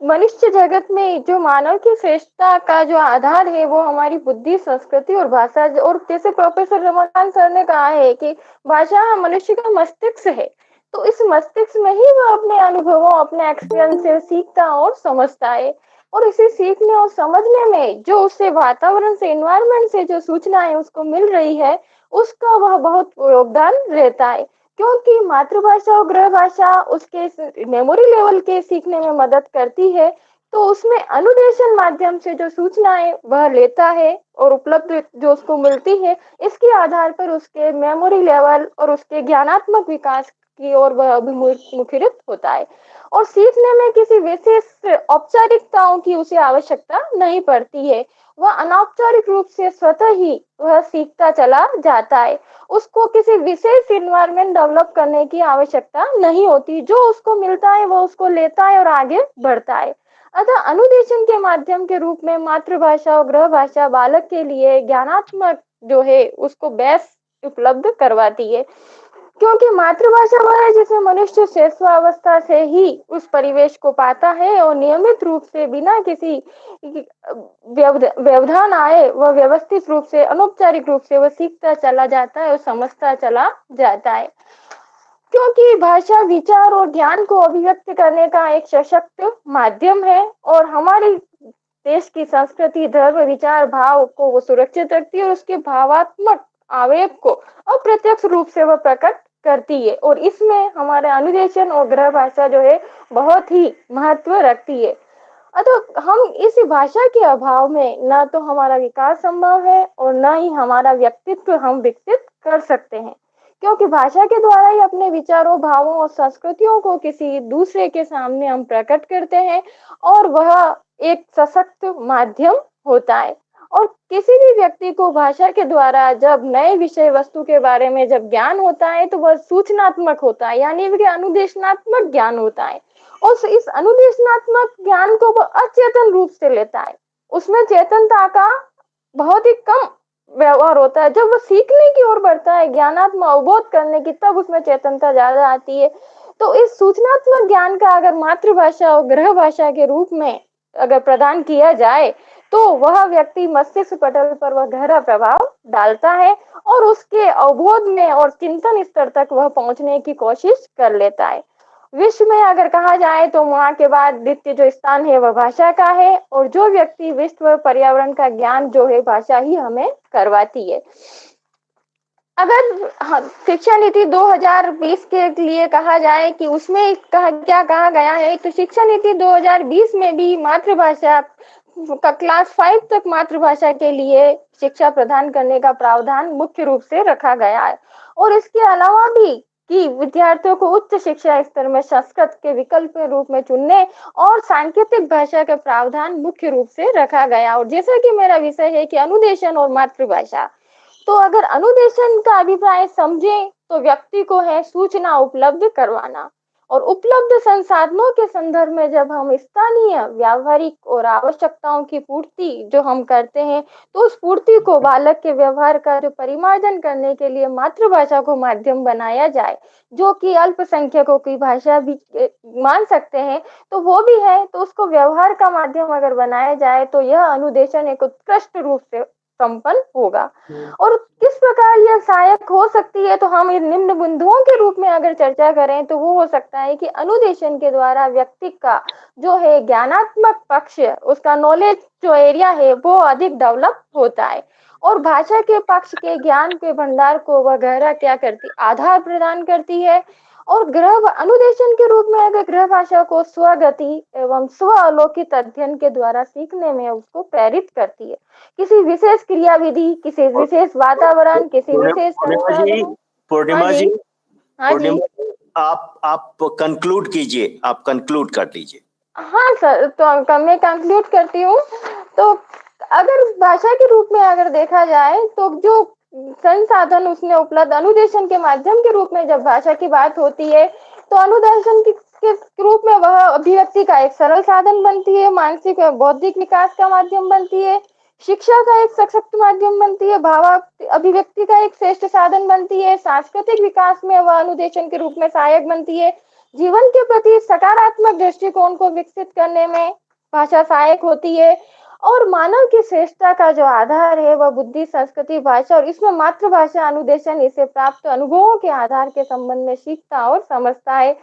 S4: मनुष्य जगत में जो मानव की श्रेष्ठता का जो आधार है वो हमारी बुद्धि, संस्कृति और भाषा, और जैसे प्रोफेसर रमाकांत सर ने कहा है कि भाषा मनुष्य का मस्तिष्क है, तो इस मस्तिष्क में ही वो अपने अनुभवों, अपने एक्सपीरियंस से सीखता और समझता है, और इसे सीखने और समझने में जो उससे वातावरण से, एनवायरनमेंट से जो सूचनाएं उसको मिल रही है, उसका वह बहुत योगदान रहता है, क्योंकि मातृभाषा और गृह भाषा उसके मेमोरी लेवल के सीखने में मदद करती है, तो उसमें अनुदेशन माध्यम से जो सूचनाएं वह लेता है और उपलब्ध जो उसको मिलती है, इसके आधार पर उसके मेमोरी लेवल और उसके ज्ञानात्मक विकास की ओर वह अभिमुखीकृत होता है, और सीखने में किसी विशेष औपचारिकताओं की उसे आवश्यकता नहीं पड़ती है, वह अनौपचारिक रूप से स्वतः ही वह सीखता चला जाता है, उसको किसी विशेष इन्वायरमेंट डेवलप करने की आवश्यकता नहीं होती, जो उसको मिलता है वो उसको लेता है और आगे बढ़ता है। अतः अनुदेशन के माध्यम के रूप में मातृभाषा और गृह भाषा बालक के लिए ज्ञानात्मक जो है उसको बेस उपलब्ध करवाती है, क्योंकि मातृभाषा वह है जिसमें मनुष्य शिशुअवस्था से ही उस परिवेश को पाता है और नियमित रूप से बिना किसी व्यवधान आए वह व्यवस्थित रूप से, अनौपचारिक रूप से वह सीखता चला जाता है और समझता चला जाता है, क्योंकि भाषा विचार और ज्ञान को अभिव्यक्त करने का एक सशक्त माध्यम है, और हमारी देश की संस्कृति, धर्म, विचार, भाव को वो सुरक्षित रखती है और उसके भावात्मक आवेग को अप्रत्यक्ष रूप से वह प्रकट करती है, और इसमें हमारे अनुदेशन और गृह भाषा जो है बहुत ही महत्व रखती है। अतः हम इस भाषा के अभाव में न तो हमारा विकास संभव है और न ही हमारा व्यक्तित्व हम विकसित कर सकते हैं, क्योंकि भाषा के द्वारा ही अपने विचारों, भावों और संस्कृतियों को किसी दूसरे के सामने हम प्रकट करते हैं, और वह एक सशक्त माध्यम होता है। और किसी भी व्यक्ति को भाषा के द्वारा जब नए विषय वस्तु के बारे में जब ज्ञान होता है तो वह सूचनात्मक होता है, यानी कि अनुदेशनात्मक ज्ञान होता है, और इस अनुदेशनात्मक ज्ञान को वह अचेतन रूप से लेता है, उसमें चेतनता का बहुत ही कम व्यवहार होता है। जब वो सीखने की ओर बढ़ता है, ज्ञानात्मक अवबोध करने की, तब उसमें चेतनता ज्यादा आती है। तो इस सूचनात्मक ज्ञान का अगर मातृभाषा और गृह भाषा के रूप में अगर प्रदान किया जाए तो वह व्यक्ति मस्तिष्क पटल पर वह गहरा प्रभाव डालता है और उसके अवबोध में और चिंतन स्तर तक वह पहुंचने की कोशिश कर लेता है। विश्व में अगर कहा जाए तो वहां के बाद द्वितीय जो स्थान है वह भाषा का है, और जो व्यक्ति विश्व पर्यावरण का ज्ञान जो है भाषा ही हमें करवाती है। अगर शिक्षा नीति 2020 के लिए कहा जाए कि उसमें क्या कहा गया है, तो शिक्षा नीति 2020 में भी मातृभाषा का क्लास 5 तक मातृभाषा के लिए शिक्षा प्रदान करने का प्रावधान मुख्य रूप से रखा गया है। और इसके अलावा भी कि विद्यार्थियों को उच्च शिक्षा स्तर में संस्कृत के विकल्प के रूप में चुनने और सांकेतिक भाषा का प्रावधान मुख्य रूप से रखा गया। और जैसा कि मेरा विषय है कि अनुदेशन और मातृभाषा, तो अगर अनुदेशन का अभिप्राय समझें तो व्यक्ति को है सूचना उपलब्ध करवाना, और उपलब्ध संसाधनों के संदर्भ में जब हम स्थानीय व्यावहारिक और आवश्यकताओं की पूर्ति जो हम करते हैं, तो उस पूर्ति को बालक के व्यवहार का जो परिमार्जन करने के लिए मातृभाषा को माध्यम बनाया जाए, जो कि अल्पसंख्यकों की भाषा भी मान सकते हैं, तो वो भी है, तो उसको व्यवहार का माध्यम अगर बनाया जाए तो यह अनुदेशन एक उत्कृष्ट रूप से संपन्न होगा। और किस प्रकार यह सहायक हो सकती है, तो हम इन निम्न बिंदुओं के रूप में अगर चर्चा करें तो वो हो सकता है कि अनुदेशन के द्वारा व्यक्ति का जो है ज्ञानात्मक पक्ष, उसका नॉलेज जो एरिया है वो अधिक डेवलप होता है, और भाषा के पक्ष के ज्ञान के भंडार को वह गहरा क्या करती, आधार प्रदान करती है। और गृह अनुदेशन के रूप में अगर गृह भाषा को स्वगति एवं स्व अवलोकित अध्ययन के द्वारा सीखने में उसको प्रेरित करती है। किसी विशेष क्रियाविधि, किसी विशेष वातावरण, किसी विशेष संसाधनों।
S1: पूर्णिमा जी,
S4: हाँ जी,
S1: आप कंक्लूड कीजिए, आप कंक्लूड कर दीजिए।
S4: हाँ सर, तो मैं कंक्लूड करती हूँ। तो अगर भाषा के रूप में अगर देखा जाए तो जो संसाधन उसने उपलब्ध अनुदेशन के माध्यम के रूप में जब भाषा की बात होती है, तो अनुदेशन के रूप में वह अभिव्यक्ति का एक सरल साधन बनती है, मानसिक और बौद्धिक विकास का माध्यम बनती है, शिक्षा का एक सशक्त माध्यम बनती है, भाव अभिव्यक्ति का एक श्रेष्ठ साधन बनती है, सांस्कृतिक विकास में वह अनुदेशन के रूप में सहायक बनती है, जीवन के प्रति सकारात्मक दृष्टिकोण को विकसित करने में भाषा सहायक होती है, और मानव की श्रेष्ठता का जो आधार है वह बुद्धि, संस्कृति, भाषा, और इसमें मातृभाषा अनुदेशन इसे प्राप्त अनुभवों के आधार के संबंध में सीखता और समझता है।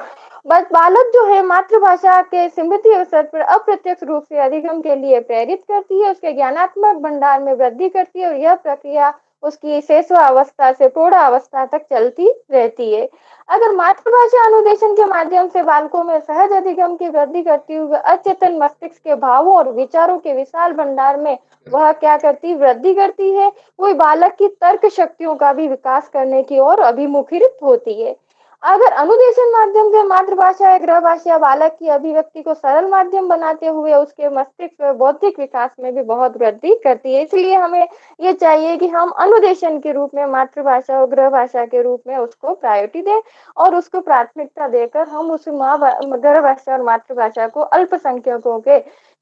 S4: बस बालक जो है मातृभाषा के स्मृति अवसर पर अप्रत्यक्ष रूप से अधिगम के लिए प्रेरित करती है, उसके ज्ञानात्मक भंडार में वृद्धि करती है, और यह प्रक्रिया उसकी शेषवावस्था से प्रौढ़ावस्था तक चलती रहती है। अगर मातृभाषा अनुदेशन के माध्यम से बालकों में सहज अधिगम की वृद्धि करती हुई अचेतन मस्तिष्क के भावों और विचारों के विशाल भंडार में वह क्या करती, वृद्धि करती है, कोई बालक की तर्क शक्तियों का भी विकास करने की ओर अभिमुखीकृत होती है। अगर अनुदेशन माध्यम से मातृभाषा या गृह भाषा बालक की अभिव्यक्ति को सरल माध्यम बनाते हुए उसके मस्तिष्क व बौद्धिक विकास में भी बहुत वृद्धि करती है, इसलिए हमें ये चाहिए कि हम अनुदेशन के रूप में मातृभाषा और गृह भाषा के रूप में उसको प्रायोरिटी दें, और उसको प्राथमिकता देकर हम उस गृह भाषा और मातृभाषा को अल्पसंख्यकों के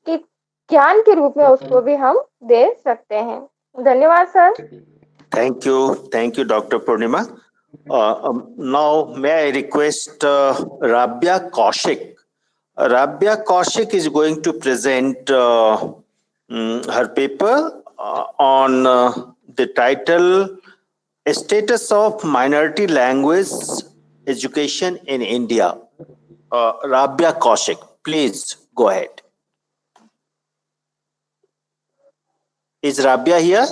S4: ज्ञान के रूप में उसको भी हम दे सकते हैं। धन्यवाद sir.
S1: Thank you, Dr. Purnima. Now, may I request Rabia Kaushik? Rabia Kaushik is going to present her paper on the title Status of Minority Language Education in India. Rabia Kaushik, please go ahead. Is Rabia here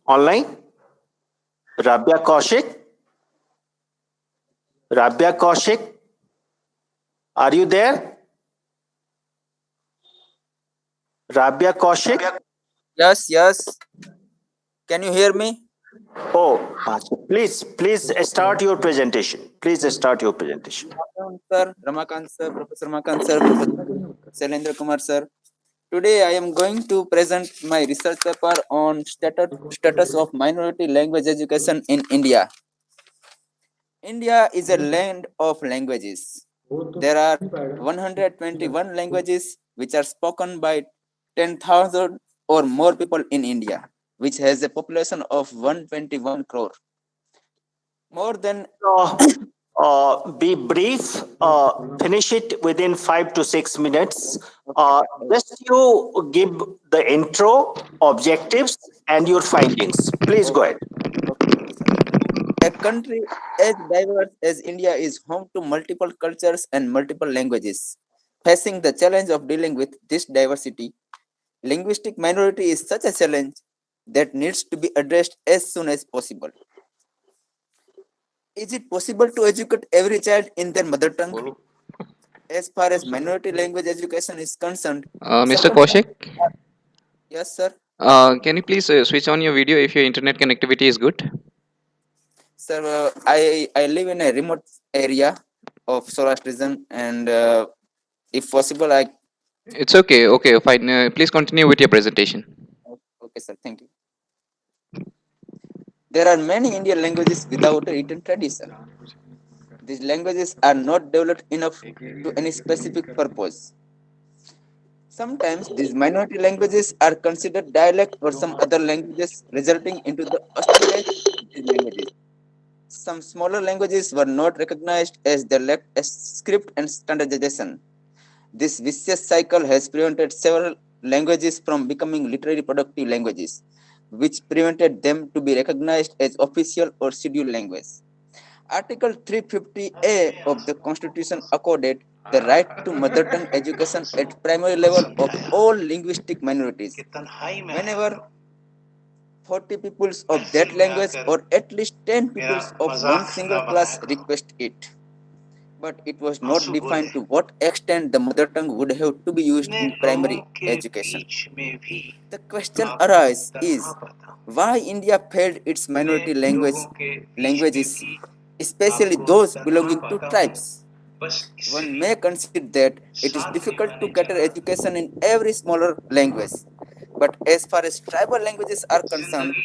S1: online? Rabia Kaushik? Rabia Kaushik, are you there? Rabia Kaushik?
S5: Yes. Can you hear me?
S1: Oh, please start your presentation. Please start your presentation.
S5: Sir, Ramakant sir, Professor Ramakant sir, Professor Shailendra Kumar sir. Today I am going to present my research paper on status of minority language education in India. India is a land of languages. There are 121 languages which are spoken by 10,000 or more people in India, which has a population of 121 crore. More than
S1: Be brief, finish it within 5 to 6 minutes. Just you give the intro, objectives, and your findings. Please go ahead.
S5: Okay, sir. A country as diverse as India is home to multiple cultures and multiple languages. Facing the challenge of dealing with this diversity, linguistic minority is such a challenge that needs to be addressed as soon as possible. Is it possible to educate every child in their mother tongue? As far as minority language education is concerned,
S6: Mr.
S5: circumstances.
S6: Kaushik,
S5: Yes, sir.
S6: can you please switch on your video if your internet connectivity is good?
S5: Sir, I live in a remote area of Saurashtra region, and if possible, I.
S6: It's okay. Okay, fine. Please continue with your presentation.
S5: Okay, sir. Thank you. There are many Indian languages without a written tradition. These languages are not developed enough to any specific purpose. Sometimes these minority languages are considered dialect or some other languages, resulting into the ostracization of these languages. Some smaller languages were not recognized as they lacked a script and standardization. This vicious cycle has prevented several languages from becoming literary productive languages, which prevented them to be recognized as official or scheduled language. Article 350A of the Constitution accorded the right to mother tongue education at primary level of all linguistic minorities. Whenever 40 peoples of that language or at least 10 peoples of one single class request it. But it was not defined to what extent the mother tongue would have to be used in primary education. The question arises is why India failed its minority languages, especially those belonging to tribes. One may consider that it is difficult to cater education in every smaller language. But as far as tribal languages are concerned,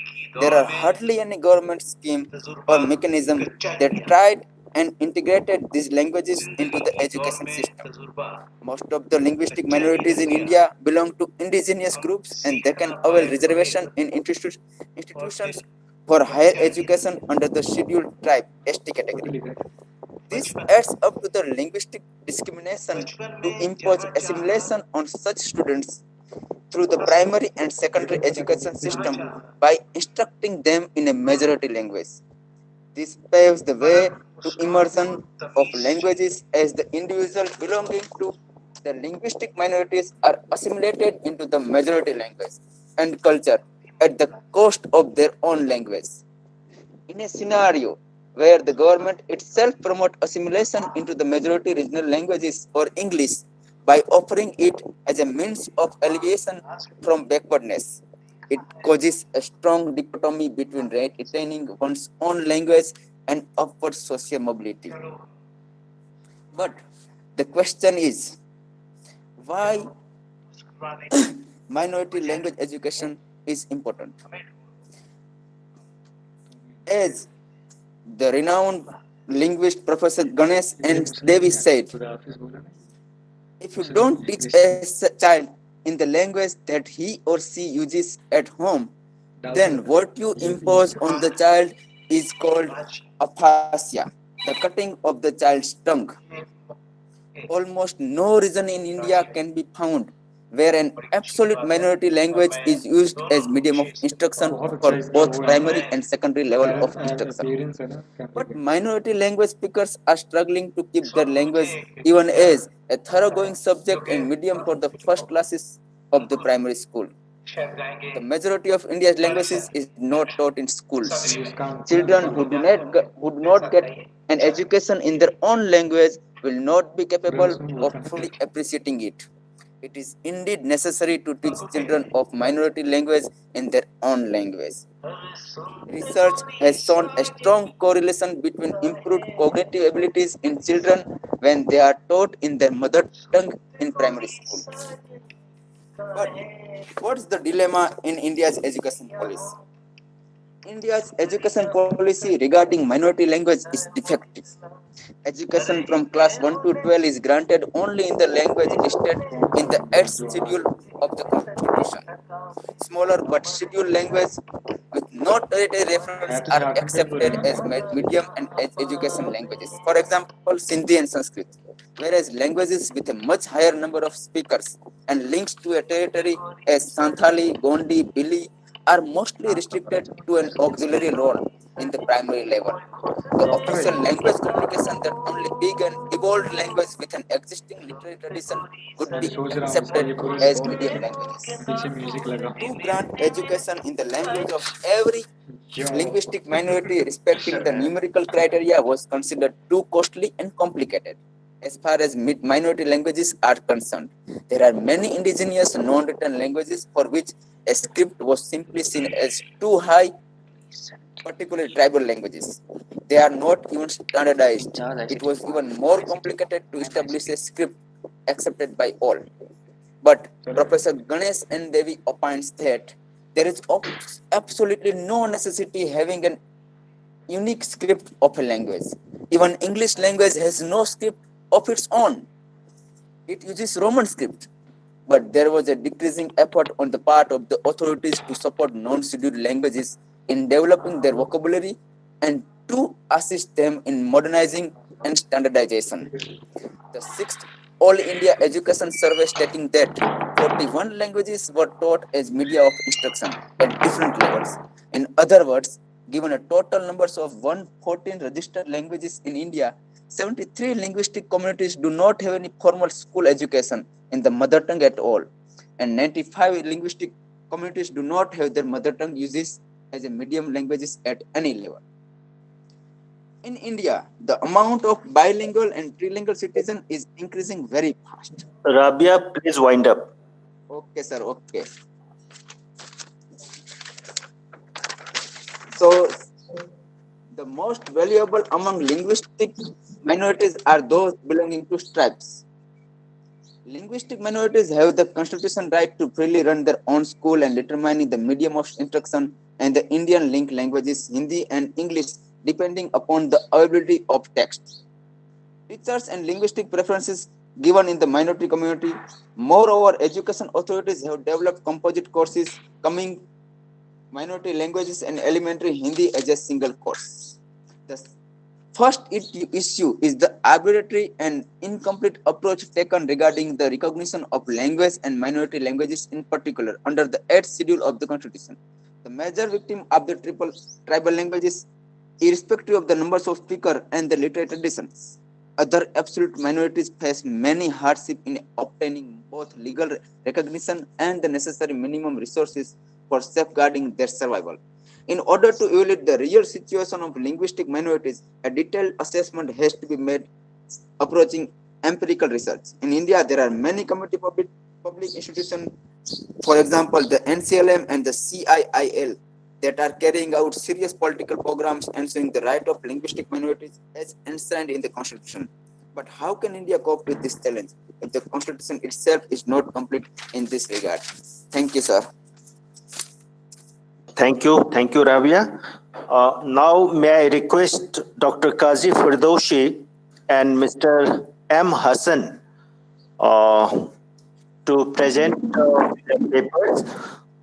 S5: there are hardly any government scheme or mechanism that tried and integrated these languages into the education system. Most of the linguistic minorities in India belong to indigenous groups and they can avail reservation in institutions for higher education under the scheduled tribe ST category. This adds up to the linguistic discrimination to impose assimilation on such students through the primary and secondary education system by instructing them in a majority language. This paves the way to immersion of languages as the individuals belonging to the linguistic minorities are assimilated into the majority language and culture at the cost of their own language. In a scenario where the government itself promotes assimilation into the majority regional languages or English by offering it as a means of alleviation from backwardness, it causes a strong dichotomy between retaining one's own language and upward social mobility. But the question is, why minority language education is important? As the renowned linguist Professor Ganesh and Davis said, if you don't teach a child in the language that he or she uses at home, then what you impose on the child is called aphasia, the cutting of the child's tongue. Almost no region in India can be found where an absolute minority language is used as medium of instruction for both primary and secondary level of instruction. But minority language speakers are struggling to keep their language even as a thoroughgoing subject and medium for the first classes of the primary school. The majority of India's languages is not taught in schools. Children who do not get an education in their own language will not be capable of fully appreciating it. It is indeed necessary to teach children of minority language in their own language. Research has shown a strong correlation between improved cognitive abilities in children when they are taught in their mother tongue in primary school. But what is the dilemma in India's education policy? India's education policy regarding minority language is defective. Education from class 1 to 12 is granted only in the language listed in the 8th schedule of the Constitution. Smaller but scheduled language with no territory reference are accepted as medium and as education languages. For example, Sindhi and Sanskrit. Whereas languages with a much higher number of speakers and links to a territory as Santhali, Gondi, Bili are mostly restricted to an auxiliary role in the primary level. The official language communication that only big and evolved language with an existing literary tradition would be accepted as medium languages. To grant education in the language of every linguistic minority respecting the numerical criteria was considered too costly and complicated. As far as minority languages are concerned, there are many indigenous non-written languages for which a script was simply seen as too high, particularly tribal languages. They are not even standardized. It was even more complicated to establish a script accepted by all. But Professor Ganesh and Devi opines that there is absolutely no necessity having an unique script of a language. Even English language has no script of its own. It uses Roman script. But there was a decreasing effort on the part of the authorities to support non-scheduled languages in developing their vocabulary and to assist them in modernizing and standardization. The sixth All India Education Survey stating that 41 languages were taught as media of instruction at different levels. In other words, given a total numbers of 114 registered languages in India, 73 linguistic communities do not have any formal school education in the mother tongue at all, and 95 linguistic communities do not have their mother tongue uses as a medium languages at any level. In India, the amount of bilingual and trilingual citizens is increasing very fast.
S1: Rabia, please wind up.
S5: Okay, sir. Okay. So, the most valuable among linguistic minorities are those belonging to tribes. Linguistic minorities have the constitution right to freely run their own school and determining the medium of instruction and the Indian link languages Hindi and English depending upon the availability of text. Teachers and linguistic preferences given in the minority community. Moreover, education authorities have developed composite courses coming minority languages and elementary Hindi as a single course. The first issue is the arbitrary and incomplete approach taken regarding the recognition of language and minority languages in particular under the 8th schedule of the Constitution. The major victim of the tribal languages, irrespective of the numbers of speakers and the literary traditions. Other absolute minorities face many hardships in obtaining both legal recognition and the necessary minimum resources for safeguarding their survival. In order to evaluate the real situation of linguistic minorities, a detailed assessment has to be made approaching empirical research. In India, there are many community public institutions, for example, the NCLM and the CIIL, that are carrying out serious political programs ensuring the right of linguistic minorities as enshrined in the Constitution. But how can India cope with this challenge if the Constitution itself is not complete in this regard? Thank you, sir.
S1: Thank you, Rabia. Now, may I request Dr. Kazi Firdoshi and Mr. M. Hassan to present their papers.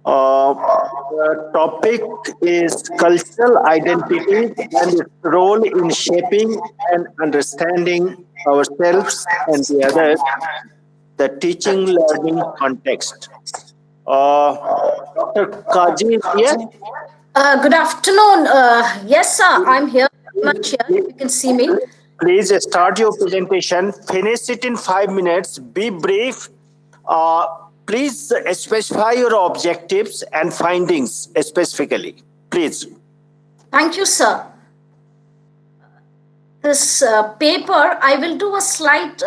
S1: The topic is cultural identity and its role in shaping and understanding ourselves and the others, the teaching learning context. Dr. Kaji is here.
S7: Good afternoon. Yes, sir, I'm here. Much here. You can see me.
S1: Please start your presentation. Finish it in 5 minutes. Be brief. Please specify your objectives and findings specifically. Please.
S7: Thank you, sir. This paper, I will do a slide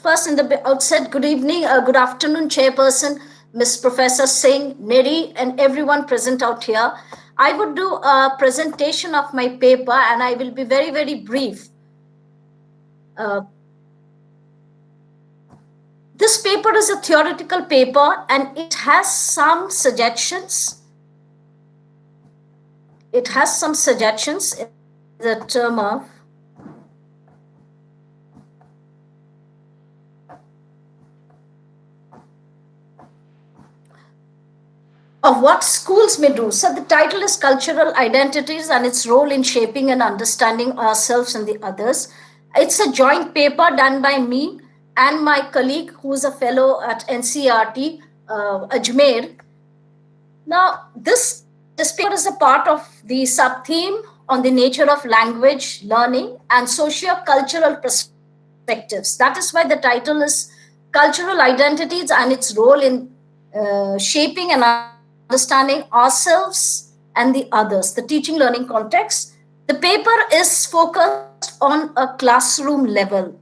S7: first in the outset. Good evening, good afternoon, Chairperson, Ms. Professor Singh, NERIE, and everyone present out here. I would do a presentation of my paper and I will be very, very brief. This paper is a theoretical paper and it has some suggestions. It has some suggestions in the term of of what schools may do. So the title is Cultural Identities and its Role in Shaping and Understanding Ourselves and the Others. It's a joint paper done by me and my colleague who is a fellow at NCERT, Ajmer. Now, this paper is a part of the sub-theme on the nature of language, learning, and socio-cultural perspectives. That is why the title is Cultural Identities and its Role in Shaping and Understanding Ourselves and the Others, the teaching learning context. The paper is focused on a classroom level.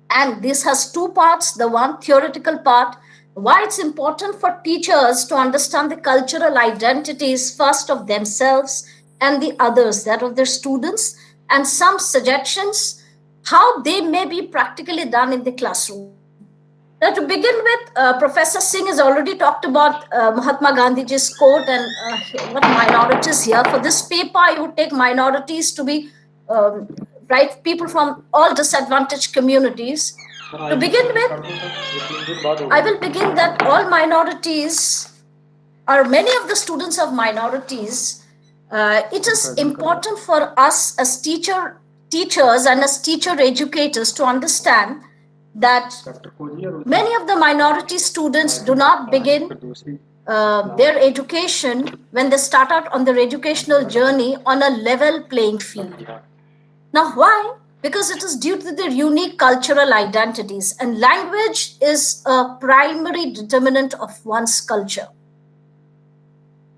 S7: And this has two parts. The one theoretical part, why it's important for teachers to understand the cultural identities first of themselves and the others, that of their students, and some suggestions how they may be practically done in the classroom. Now, to begin with, Professor Singh has already talked about Mahatma Gandhiji's quote and what minorities here. For this paper, I would take minorities to be right people from all disadvantaged communities. To begin with, I will begin that all minorities are many of the students of minorities. It is important for us as teachers and as teacher educators to understand that many of the minority students do not begin their education when they start out on their educational journey on a level playing field. Now, why? Because it is due to their unique cultural identities, and language is a primary determinant of one's culture.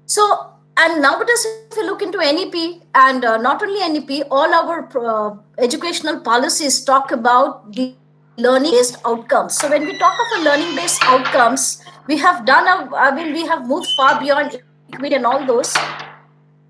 S7: So, and nowadays, if you look into NEP, and not only NEP, all our educational policies talk about the learning-based outcomes. So, when we talk of a learning-based outcomes, we have we have moved far beyond equity and all those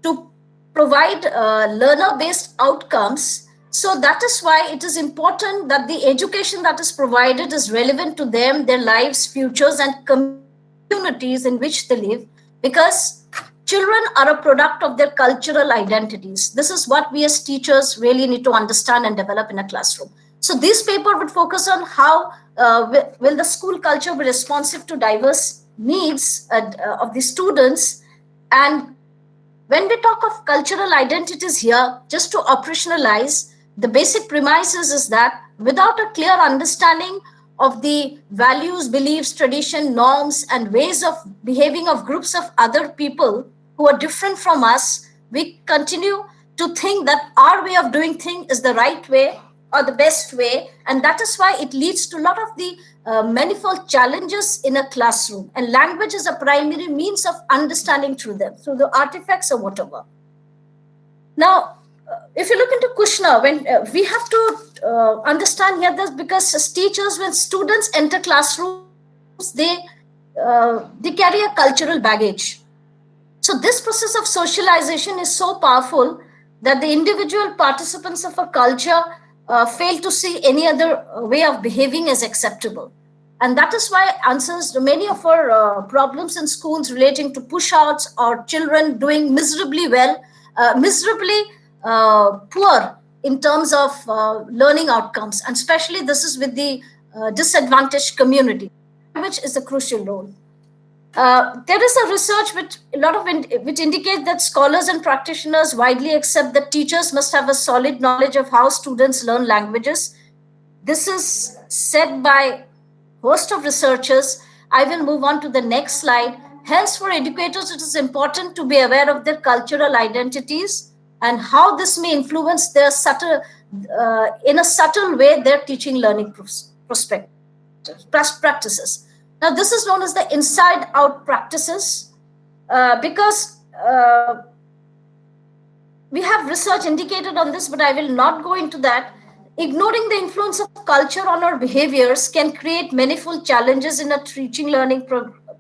S7: to provide learner-based outcomes. So that is why it is important that the education that is provided is relevant to them, their lives, futures, and communities in which they live, because children are a product of their cultural identities. This is what we as teachers really need to understand and develop in a classroom. So this paper would focus on how will the school culture be responsive to diverse needs of the students. And when we talk of cultural identities here, just to operationalize, the basic premises is that without a clear understanding of the values, beliefs, tradition, norms, and ways of behaving of groups of other people who are different from us, we continue to think that our way of doing things is the right way or the best way. And that is why it leads to a lot of the manifold challenges in a classroom. And language is a primary means of understanding through them, through the artifacts or whatever. Now, if you look into Kushner, when we have to understand here this, because as teachers, when students enter classrooms, they carry a cultural baggage. So this process of socialization is so powerful that the individual participants of a culture fail to see any other way of behaving as acceptable. And that is why answers to many of our problems in schools relating to push-outs or children doing miserably well, miserably poor in terms of learning outcomes. And especially this is with the disadvantaged community, which is a crucial role. There is a research which indicates that scholars and practitioners widely accept that teachers must have a solid knowledge of how students learn languages. This is said by a host of researchers. I will move on to the next slide. Hence, for educators, it is important to be aware of their cultural identities and how this may influence their in a subtle way, their teaching learning practices. Now, this is known as the inside-out practices because we have research indicated on this, but I will not go into that. Ignoring the influence of culture on our behaviors can create manifold challenges in a teaching learning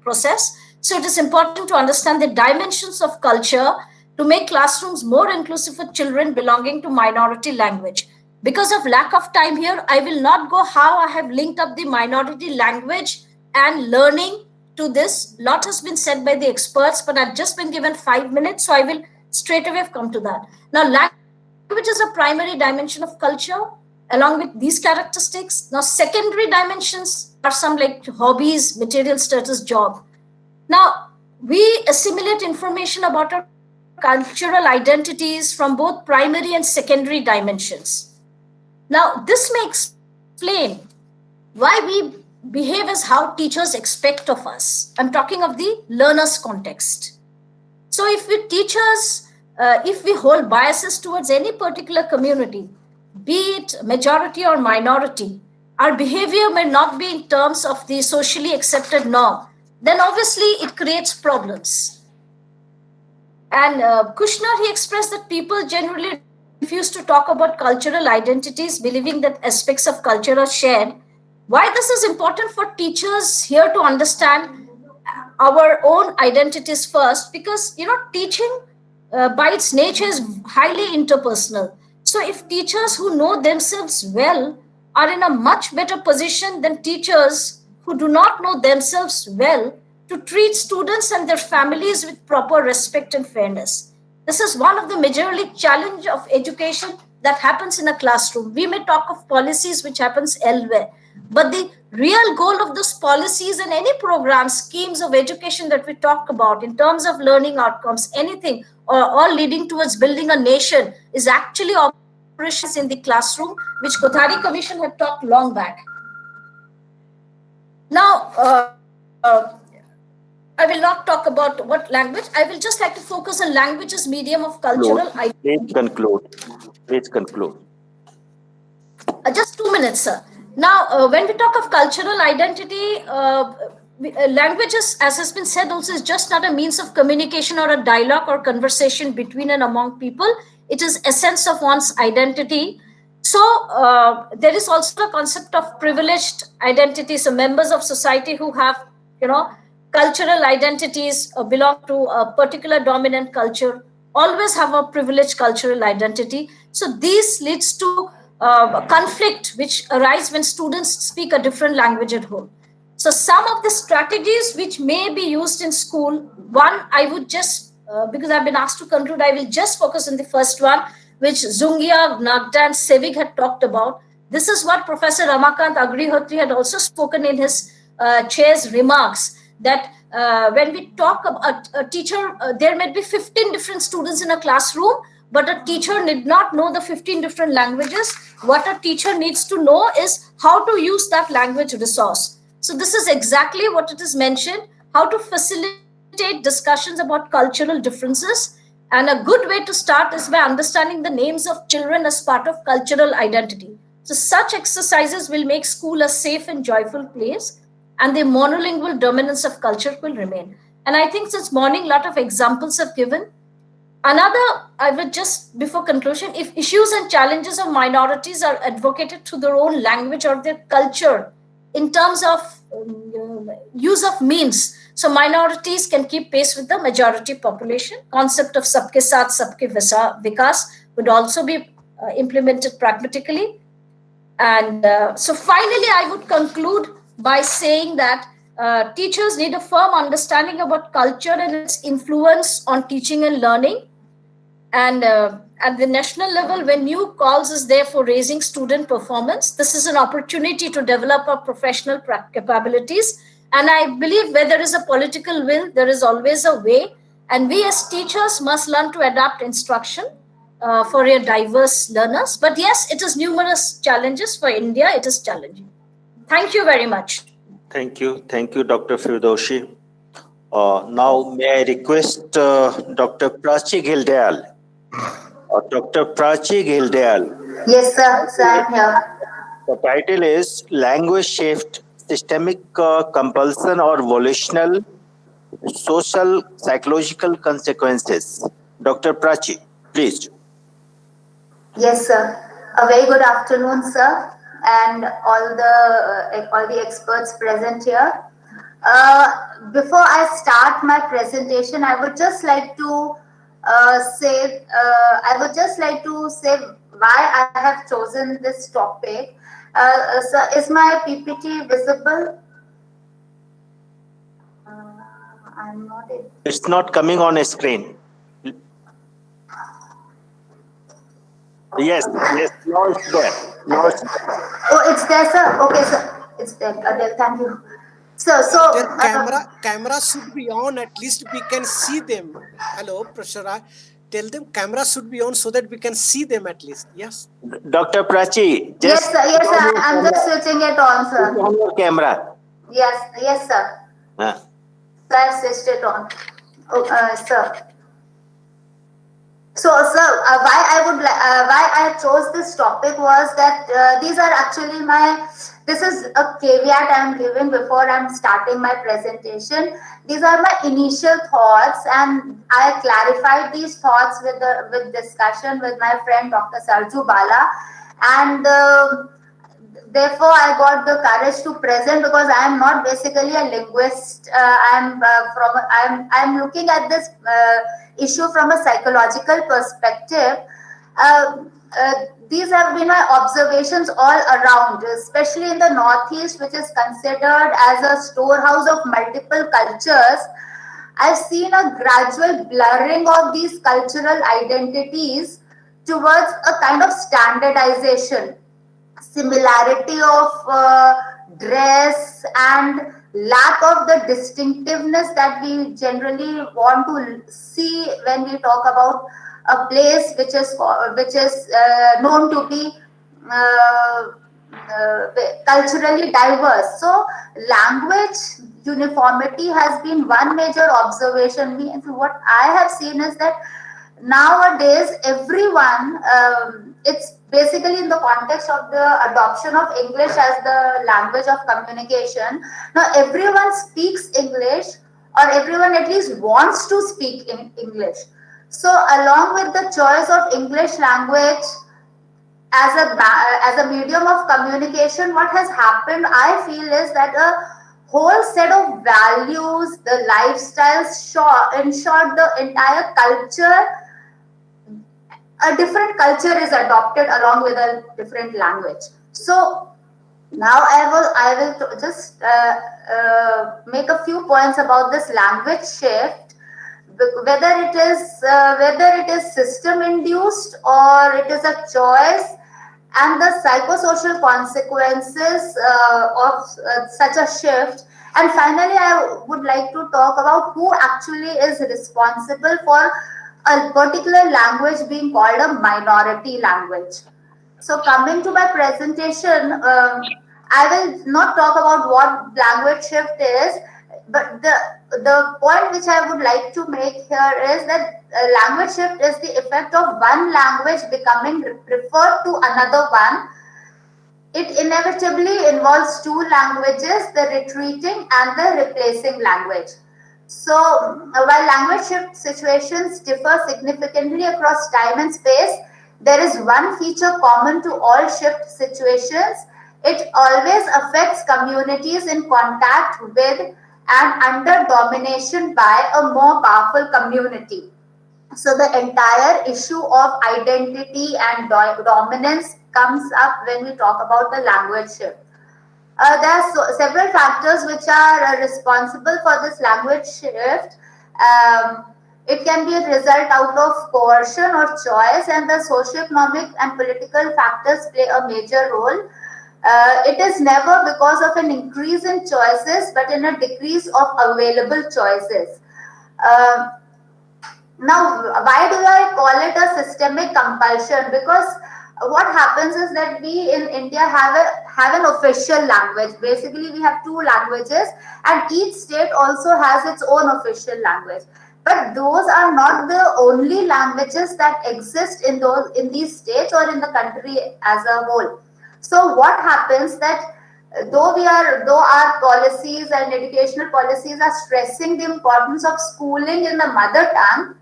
S7: process. So it is important to understand the dimensions of culture to make classrooms more inclusive for children belonging to minority language. Because of lack of time here, I will not go how I have linked up the minority language and learning to this. A lot has been said by the experts, but I've just been given 5 minutes, so I will straight away come to that. Now, language is a primary dimension of culture along with these characteristics. Now, secondary dimensions are some like hobbies, material status, job. Now, we assimilate information about our cultural identities from both primary and secondary dimensions. Now, this may explain why we behave as how teachers expect of us. I'm talking of the learner's context. So, if we hold biases towards any particular community, be it majority or minority, our behavior may not be in terms of the socially accepted norm, then obviously it creates problems. And Kushner, he expressed that people generally refuse to talk about cultural identities, believing that aspects of culture are shared. Why this is important for teachers here to understand our own identities first, because teaching by its nature is highly interpersonal. So if teachers who know themselves well are in a much better position than teachers who do not know themselves well to treat students and their families with proper respect and fairness. This is one of the majorly challenge of education that happens in a classroom. We may talk of policies which happens elsewhere, but the real goal of those policies and any program, schemes of education that we talk about in terms of learning outcomes, anything, or all leading towards building a nation is actually operations in the classroom, which Kothari Commission had talked long back. Now, I will not talk about what language. I will just like to focus on language as medium of cultural identity.
S1: Please conclude. Please conclude.
S7: Just 2 minutes, sir. Now, when we talk of cultural identity, languages, as has been said, also is just not a means of communication or a dialogue or conversation between and among people. It is essence of one's identity. So there is also a concept of privileged identity. So members of society who have, cultural identities belong to a particular dominant culture always have a privileged cultural identity. So this leads to conflict which arise when students speak a different language at home. So some of the strategies which may be used in school, one, I would just, because I've been asked to conclude, I will just focus on the first one, which Zungia, Nagda and Sevig had talked about. This is what Professor Ramakant Agrihotri had also spoken in his chair's remarks, that when we talk about a teacher, there may be 15 different students in a classroom, but a teacher need not know the 15 different languages. What a teacher needs to know is how to use that language resource. So this is exactly what it is mentioned, how to facilitate discussions about cultural differences. And a good way to start is by understanding the names of children as part of cultural identity. So such exercises will make school a safe and joyful place, and the monolingual dominance of culture will remain. And I think since morning, a lot of examples have given. Another, I would just, before conclusion, if issues and challenges of minorities are advocated through their own language or their culture in terms of use of means, so minorities can keep pace with the majority population. Concept of sabke saath, sabke vikas would also be implemented pragmatically. And so finally, I would conclude by saying that teachers need a firm understanding about culture and its influence on teaching and learning. And at the national level, when new calls is there for raising student performance, this is an opportunity to develop our professional capabilities. And I believe where there is a political will, there is always a way. And we as teachers must learn to adapt instruction for your diverse learners. But yes, it is numerous challenges for India. It is challenging. Thank you very much.
S1: Thank you. Thank you, Dr. Firdoshi. Now, may I request Dr. Prachi Gildayal? Dr. Prachi Gildayal.
S8: Yes, sir, I'm here.
S1: The title is Language Shift, Systemic Compulsion or Volitional Social Psychological Consequences. Dr. Prachi, please.
S8: Yes, sir. A very good afternoon, sir, and all the experts present here. Before I start my presentation, I would just like to say why I have chosen this topic. Sir, is my PPT visible? I'm not able.
S1: It's not coming on a screen. Yes, now it's there.
S8: Oh, it's there, sir. Okay, sir. It's there. Thank you.
S2: Their camera should be on, at least we can see them. Hello, Professor, tell them camera should be on so that we can see them at least. Yes.
S1: Dr. Prachi,
S8: Yes,
S1: just
S8: sir. Yes,
S1: turn
S8: sir.
S1: your
S8: I'm just
S1: camera-
S8: switching it on,
S1: switch
S8: sir.
S1: on your camera.
S8: Yes, sir.
S1: Huh.
S8: So I switched it on. Oh, sir. So, sir, why I chose this topic was that these are actually this is a caveat I'm giving before I'm starting my presentation. These are my initial thoughts, and I clarified these thoughts with discussion with my friend Dr. Sarju Bala, and therefore I got the courage to present, because I am not basically a linguist. I'm looking at this issue from a psychological perspective. These have been my observations all around, especially in the Northeast, which is considered as a storehouse of multiple cultures. I've seen a gradual blurring of these cultural identities towards a kind of standardization, similarity of dress, and lack of the distinctiveness that we generally want to see when we talk about a place which is known to be uh, culturally diverse. So language uniformity has been one major observation. What I have seen is that nowadays everyone, it's basically in the context of the adoption of English as the language of communication. Now everyone speaks English, or everyone at least wants to speak in English. So along with the choice of English language as a medium of communication, what has happened, I feel, is that a whole set of values, the lifestyles, in short, the entire culture, a different culture is adopted along with a different language. So now I will just make a few points about this language shift, whether it is system induced or it is a choice, and the psychosocial consequences of such a shift. And finally, I would like to talk about who actually is responsible for a particular language being called a minority language. So coming to my presentation, I will not talk about what language shift is, but the point which I would like to make here is that language shift is the effect of one language becoming referred to another one. It inevitably involves two languages, the retreating and the replacing language. So while language shift situations differ significantly across time and space, there is one feature common to all shift situations. It always affects communities in contact with and under domination by a more powerful community. So the entire issue of identity and dominance comes up when we talk about the language shift. There are several factors which are responsible for this language shift. It can be a result out of coercion or choice, and the socioeconomic and political factors play a major role. It is never because of an increase in choices, but in a decrease of available choices. Now, why do I call it a systemic compulsion? Because what happens is that we in India have an official language. Basically, we have two languages, and each state also has its own official language. But those are not the only languages that exist in these states or in the country as a whole. So what happens that though our policies and educational policies are stressing the importance of schooling in the mother tongue,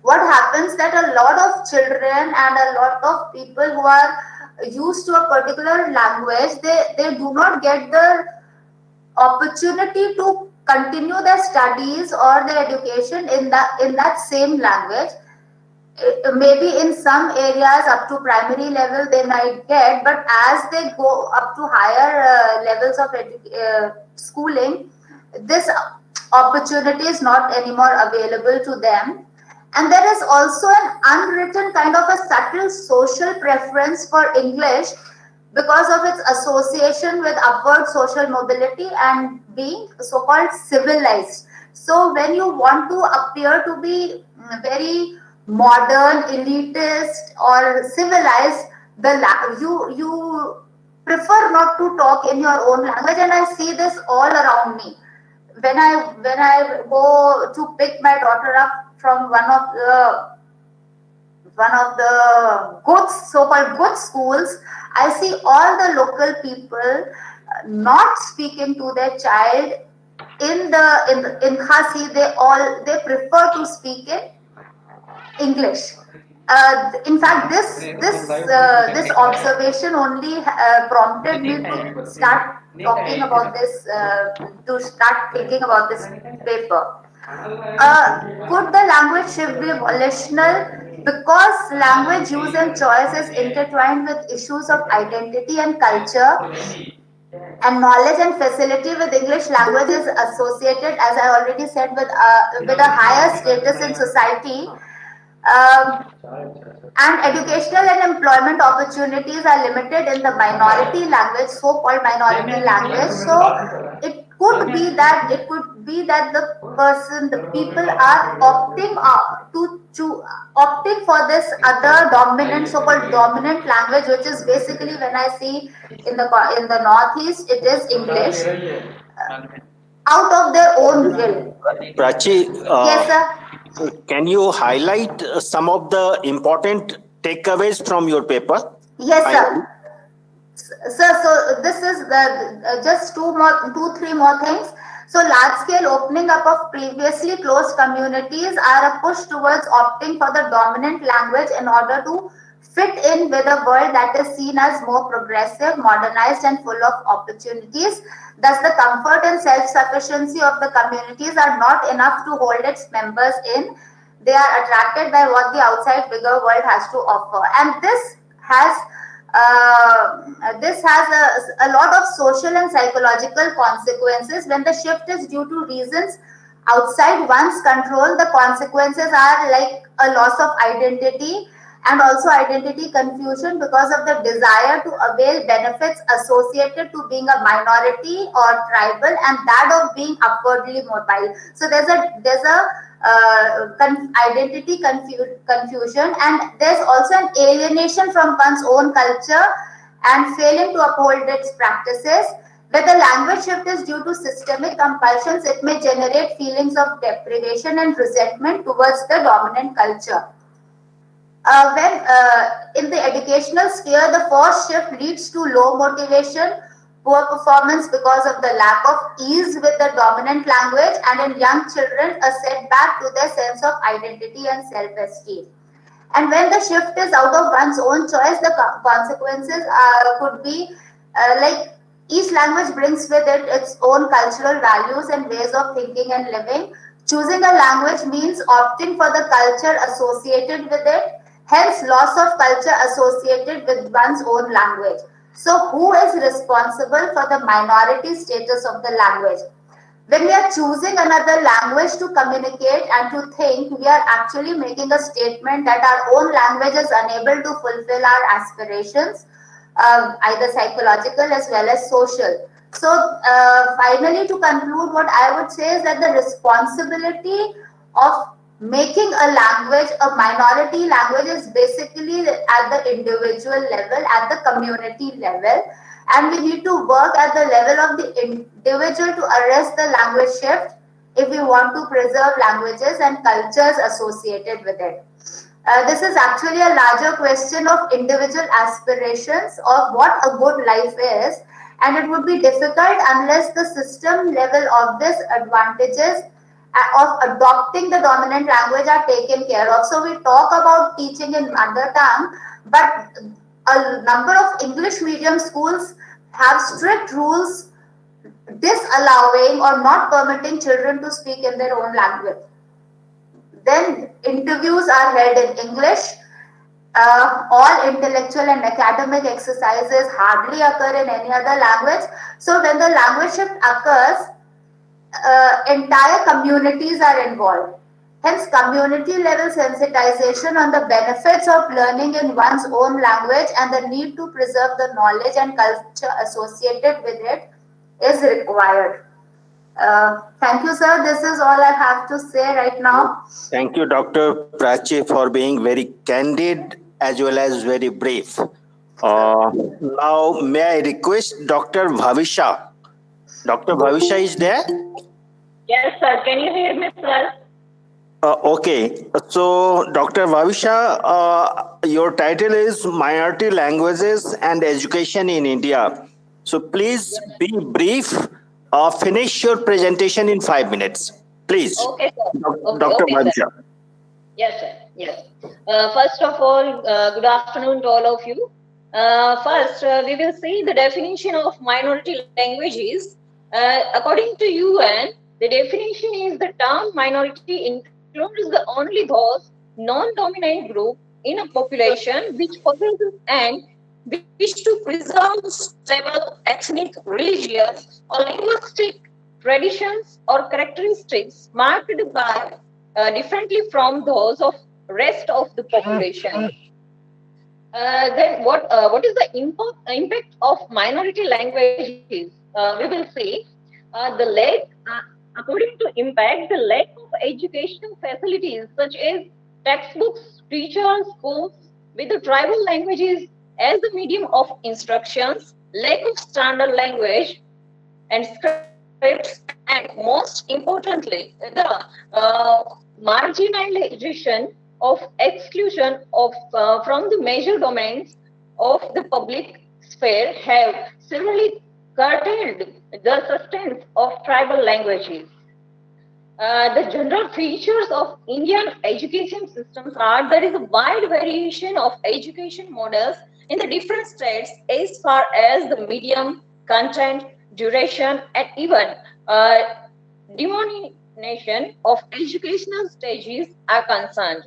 S8: what happens that a lot of children and a lot of people who are used to a particular language, they do not get the opportunity to continue their studies or their education in that same language. Maybe in some areas up to primary level they might get, but as they go up to higher levels of schooling, this opportunity is not anymore available to them. And there is also an unwritten kind of a subtle social preference for English, because of its association with upward social mobility and being so-called civilized. So when you want to appear to be very modern, elitist, or civilized, you prefer not to talk in your own language, and I see this all around me. When I go to pick my daughter up from one of the good so-called good schools, I see all the local people not speaking to their child in Khasi. They prefer to speak in English. In fact, this observation only prompted me to start talking about this, to start thinking about this paper. Could the language shift be volitional? Because language use and choice is intertwined with issues of identity and culture, and knowledge and facility with English language is associated, as I already said, with a higher status in society. Um, and educational and employment opportunities are limited in the minority language, so-called minority language. So it could be that the people are opting for this other dominant, so-called dominant language, which is basically, when I see in the Northeast, it is English, out of their own will.
S1: Prachi,
S8: Yes, sir.
S1: can you highlight some of the important takeaways from your paper?
S8: Yes, sir. Sir, so this is just three more things. So large-scale opening up of previously closed communities are a push towards opting for the dominant language in order to fit in with a world that is seen as more progressive, modernized, and full of opportunities. Thus, the comfort and self-sufficiency of the communities are not enough to hold its members in. They are attracted by what the outside bigger world has to offer, and this has a lot of social and psychological consequences. When the shift is due to reasons outside one's control, the consequences are like a loss of identity and also identity confusion because of the desire to avail benefits associated to being a minority or tribal, and that of being upwardly mobile. So there's a identity confusion, and there's also an alienation from one's own culture and failing to uphold its practices. Where the language shift is due to systemic compulsions, it may generate feelings of deprivation and resentment towards the dominant culture. When in the educational sphere, the forced shift leads to low motivation, poor performance because of the lack of ease with the dominant language, and in young children, a setback to their sense of identity and self-esteem. And when the shift is out of one's own choice, the consequences could be like each language brings with it its own cultural values and ways of thinking and living. Choosing a language means opting for the culture associated with it, hence loss of culture associated with one's own language. So who is responsible for the minority status of the language? When we are choosing another language to communicate and to think, we are actually making a statement that our own language is unable to fulfill our aspirations, either psychological as well as social. So finally, to conclude, what I would say is that the responsibility of making a language a minority language is basically at the individual level, at the community level, and we need to work at the level of the individual to arrest the language shift if we want to preserve languages and cultures associated with it. This is actually a larger question of individual aspirations of what a good life is, and it would be difficult unless the system level of this advantages of adopting the dominant language are taken care of. So we talk about teaching in mother tongue, but a number of English medium schools have strict rules disallowing or not permitting children to speak in their own language. Then interviews are held in English. All intellectual and academic exercises hardly occur in any other language. So when the language shift occurs, entire communities are involved. Hence, community level sensitization on the benefits of learning in one's own language and the need to preserve the knowledge and culture associated with it is required. Thank you, sir. This is all I have to say right now.
S1: Thank you, Dr. Prachi, for being very candid as well as very brief. Now, may I request Dr. Bhavisha? Dr. Bhavisha is there?
S9: Yes, sir. Can you hear me, sir?
S1: Okay. So, Dr. Bhavisha, your title is Minority Languages and Education in India. So, please be brief. Finish your presentation in 5 minutes. Please.
S9: Okay, sir.
S1: Dr.
S9: Okay,
S1: Bhavisha.
S9: sir. Yes, sir. Yes. First of all, good afternoon to all of you. First, we will see the definition of minority languages. According to UN, the definition is the term minority includes the only those non-dominant group in a population which possesses and wish to preserve stable ethnic, religious, or linguistic traditions or characteristics marked by differently from those of rest of the population. Then what is the impact of minority languages? We will see according to impact, the lack of educational facilities such as textbooks, teachers, schools with the tribal languages as the medium of instructions, lack of standard language and scripts, and most importantly, the marginalization of exclusion of from the major domains of the public sphere have severely curtailed the sustenance of tribal languages. The general features of Indian education systems are there is a wide variation of education models in the different states as far as the medium, content, duration, and even denomination of educational stages are concerned.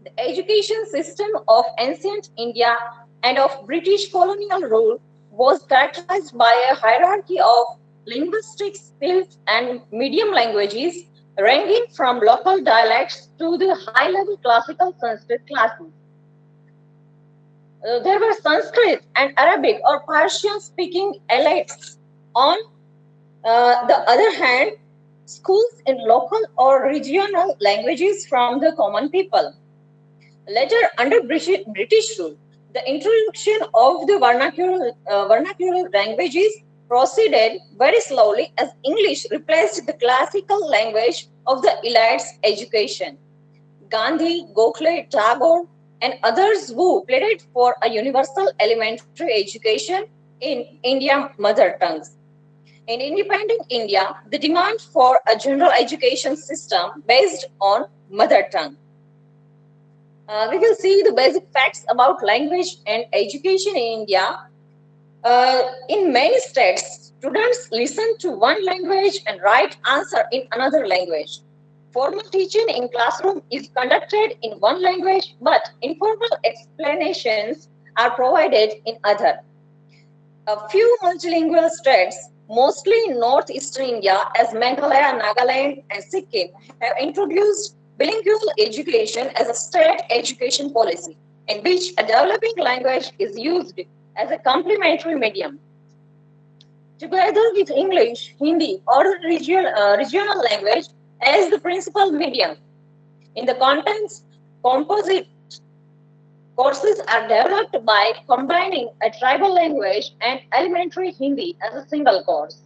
S9: The education system of ancient India and of British colonial rule was characterized by a hierarchy of linguistic skills and medium languages ranging from local dialects to the high-level classical Sanskrit classes. There were Sanskrit and Arabic or Persian-speaking elites. On the other hand, schools in local or regional languages from the common people. Later, under British rule, the introduction of the vernacular languages proceeded very slowly as English replaced the classical language of the elite's education. Gandhi, Gokhale, Tagore, and others who pleaded for a universal elementary education in Indian mother tongues. In independent India, the demand for a general education system based on mother tongue. We will see the basic facts about language and education in India. In many states, students listen to one language and write answer in another language. Formal teaching in classroom is conducted in one language, but informal explanations are provided in other. A few multilingual states, mostly in northeastern India, as Meghalaya, Nagaland, and Sikkim, have introduced bilingual education as a state education policy, in which a developing language is used as a complementary medium. Together with English, Hindi, or regional language as the principal medium. In the contents, composite courses are developed by combining a tribal language and elementary Hindi as a single course.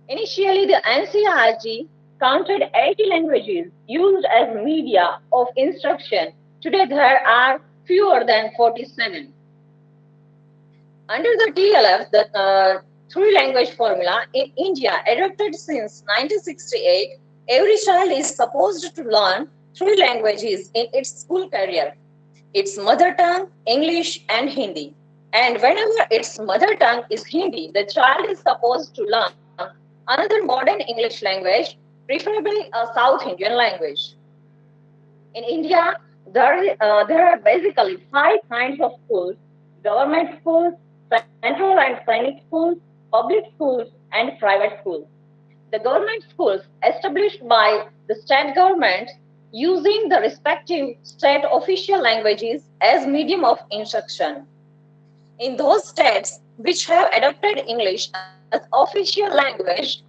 S9: Initially, the NCERT counted 80 languages used as media of instruction. Today, there are fewer than 47. Under the TLF, the three-language formula in India, adopted since 1968, every child is supposed to learn three languages in its school career. Its mother tongue, English, and Hindi. And whenever its mother tongue is Hindi, the child is supposed to learn another modern English language, preferably a South Indian language. In India, there are basically 5 kinds of schools: government schools, central and senior schools, public schools, and private schools. The government schools established by the state government using the respective state official languages as medium of instruction. In those states which have adopted English as official language,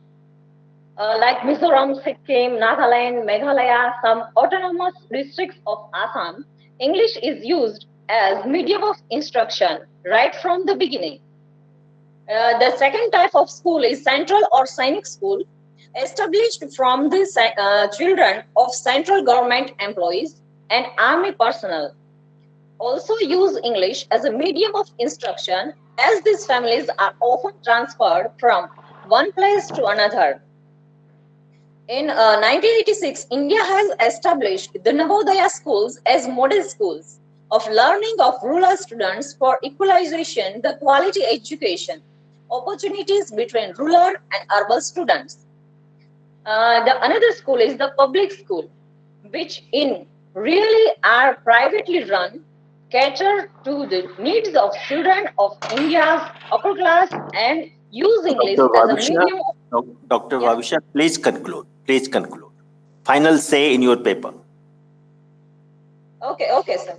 S9: like Mizoram, Sikkim, Nagaland, Meghalaya, some autonomous districts of Assam, English is used as medium of instruction right from the beginning. The second type of school is central or Sainik school, established from the children of central government employees and army personnel. Also use English as a medium of instruction, as these families are often transferred from one place to another. In 1986, India has established the Navodaya schools as model schools of learning of rural students for equalization, the quality education, opportunities between rural and urban students. The another school is the public school, which in really are privately run, cater to the needs of children of India's upper class and use English as a medium of...
S1: Dr. Vavisha, please conclude. Please conclude. Final say in your paper.
S9: Okay, sir.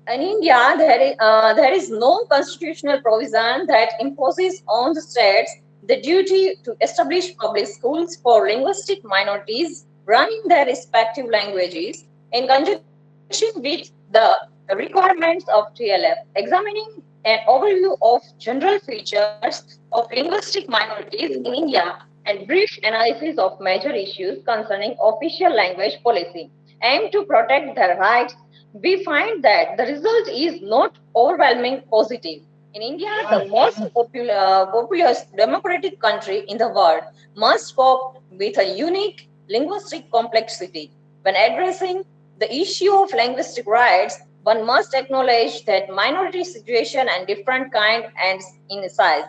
S9: In India, there is no constitutional provision that imposes on the states the duty to establish public schools for linguistic minorities run in their respective languages in conjunction with the requirements of TLF, examining an overview of general features of linguistic minorities in India and brief analysis of major issues concerning official language policy aimed to protect their rights. We find that the result is not overwhelming positive. In India, the most populous democratic country in the world must cope with a unique linguistic complexity. When addressing the issue of linguistic rights, one must acknowledge that minority situation and different kind and in size.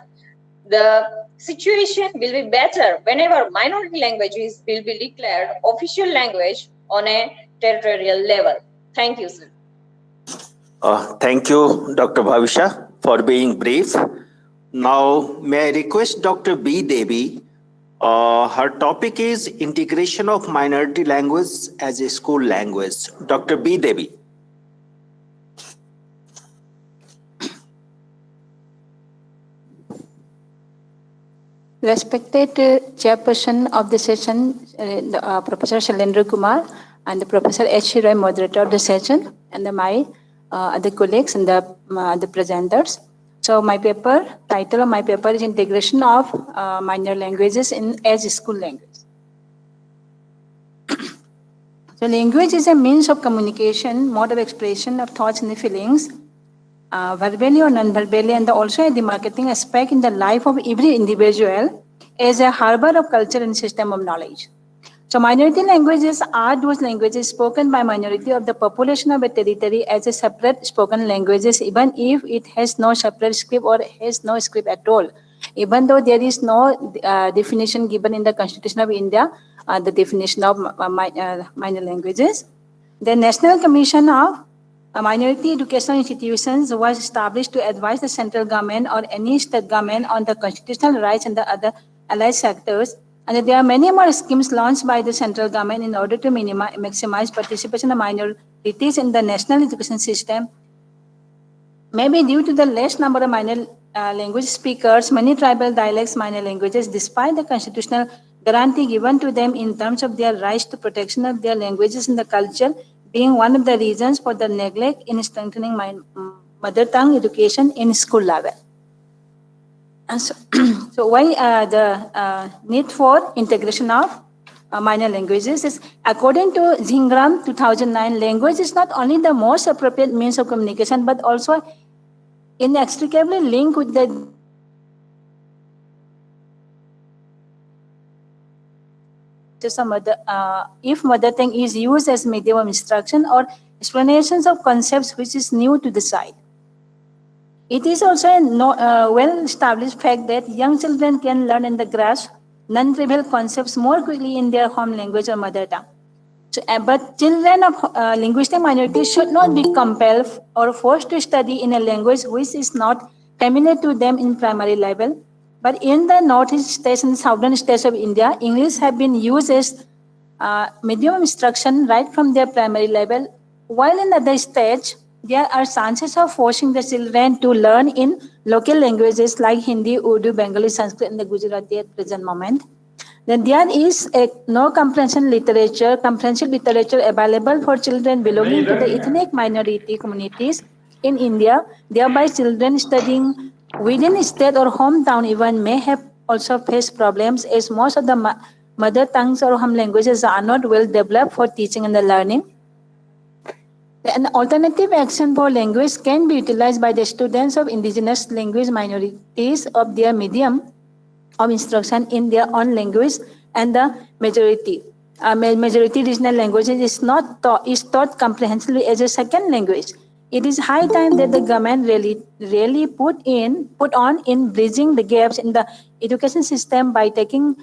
S9: The situation will be better whenever minority languages will be declared official language on a territorial level. Thank you, sir.
S1: Thank you, Dr. Bhavisha, for being brief. Now, may I request Dr. B. Devi? Her topic is integration of minority language as a school language. Dr. B. Devi.
S10: Respected chairperson of the session, Professor Shailendra Kumar, and the Professor H. Roy, moderator of the session, and my other colleagues and the presenters. So my title of my paper is Integration of Minor Languages as School Language. So language is a means of communication, mode of expression of thoughts and feelings, verbally or non-verbally, and also a demarcating aspect in the life of every individual as a harbor of culture and system of knowledge. So minority languages are those languages spoken by minority of the population of a territory as a separate spoken languages, even if it has no separate script or has no script at all. Even though there is no definition given in the Constitution of India, the definition of minor languages. The National Commission of Minority Educational Institutions was established to advise the central government or any state government on the constitutional rights and the other allied sectors. And there are many more schemes launched by the central government in order to maximize participation of minorities in the national education system. Maybe due to the less number of minor language speakers, many tribal dialects, minor languages, despite the constitutional guarantee given to them in terms of their rights to protection of their languages and the culture, being one of the reasons for the neglect in strengthening mother tongue education in school level. And so why the need for integration of minor languages is, according to Zingram 2009, language is not only the most appropriate means of communication, but also inextricably linked with the if mother tongue is used as medium of instruction or explanations of concepts which is new to the side. It is also a well-established fact that young children can learn and grasp non-trivial concepts more quickly in their home language or mother tongue. So, but children of linguistic minorities should not be compelled or forced to study in a language which is not familiar to them in primary level, But in the northeast states and southern states of India, English have been used as medium instruction right from their primary level, while in other states, there are chances of forcing the children to learn in local languages like Hindi, Urdu, Bengali, Sanskrit, and the Gujarati at present moment. Then there is a no comprehensive literature available for children belonging to the ethnic minority communities in India. Thereby, children studying within state or hometown even may have also faced problems as most of the mother tongues or home languages are not well developed for teaching and the learning. An alternative action for language can be utilized by the students of indigenous language minorities of their medium of instruction in their own language, and the majority regional languages is taught comprehensively as a second language. It is high time that the government really put on in bridging the gaps in the education system by taking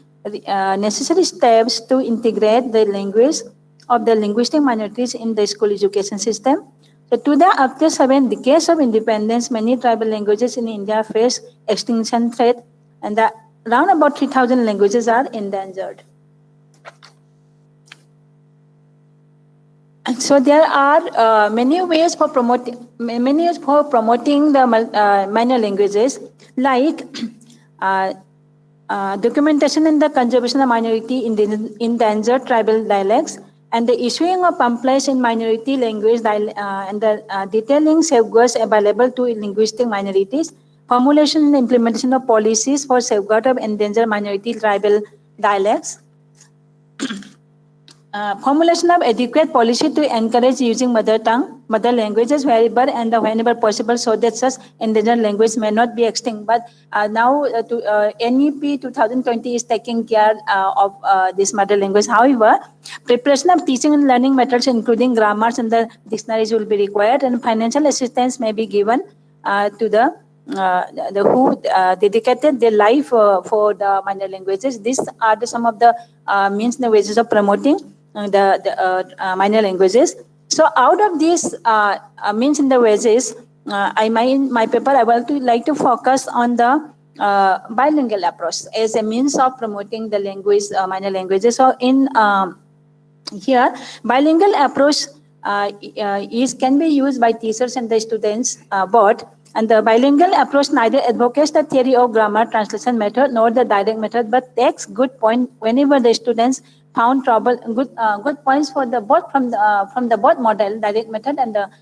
S10: necessary steps to integrate the language of the linguistic minorities in the school education system. So today, after 7 decades of independence, many tribal languages in India face extinction threat, and around about 3,000 languages are endangered. And so there are many ways for promoting the minor languages, like documentation and the conservation of minority in endangered tribal dialects, and the issuing of pamphlets in minority language and the detailing safeguards available to linguistic minorities, formulation and implementation of policies for safeguard of endangered minority tribal dialects, formulation of adequate policy to encourage using mother languages wherever and whenever possible, so that such endangered language may not be extinct. But now NEP 2020 is taking care of this mother language. However, preparation of teaching and learning methods, including grammars and the dictionaries, will be required, and financial assistance may be given to the who dedicated their life for the minor languages. These are some of the means and ways of promoting the minor languages. So out of these means and the ways, my paper I would like to focus on the bilingual approach as a means of promoting the language, minor languages. So in here, bilingual approach can be used by teachers and the students both. And the bilingual approach neither advocates the theory of grammar translation method nor the direct method, but takes good point whenever the students found trouble. Good points for the both from the both model, direct method and the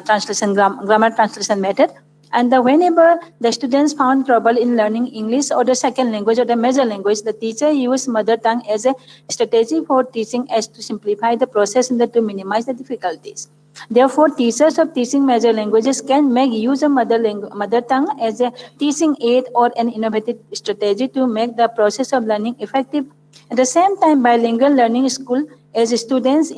S10: translation grammar translation method. And whenever the students found trouble in learning English or the second language or the major language, the teacher used mother tongue as a strategy for teaching as to simplify the process and to minimize the difficulties. Therefore, teachers of teaching major languages can make use of mother tongue as a teaching aid or an innovative strategy to make the process of learning effective. At the same time, bilingual learning school as students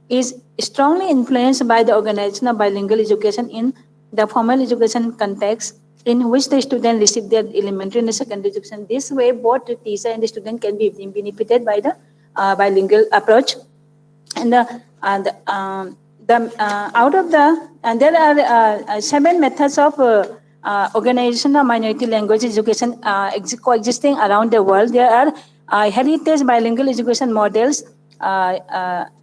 S10: is strongly influenced by the organization of bilingual education in the formal education context, in which the student receive their elementary and secondary education. This way, both the teacher and the student can be benefited by the bilingual approach. And there are 7 methods of organization of minority language education coexisting around the world. There are heritage bilingual education models,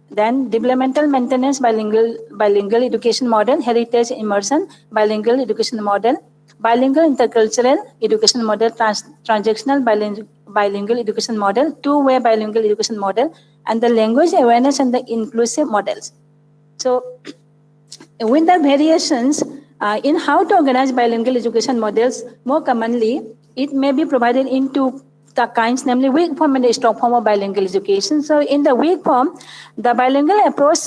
S10: then developmental maintenance bilingual education model, heritage immersion bilingual education model, bilingual intercultural education model, transactional bilingual education model, two-way bilingual education model, and the language awareness and the inclusive models. So with the variations in how to organize bilingual education models, more commonly, it may be provided into the kinds, namely weak form and the strong form of bilingual education. So in the weak form, the bilingual approach,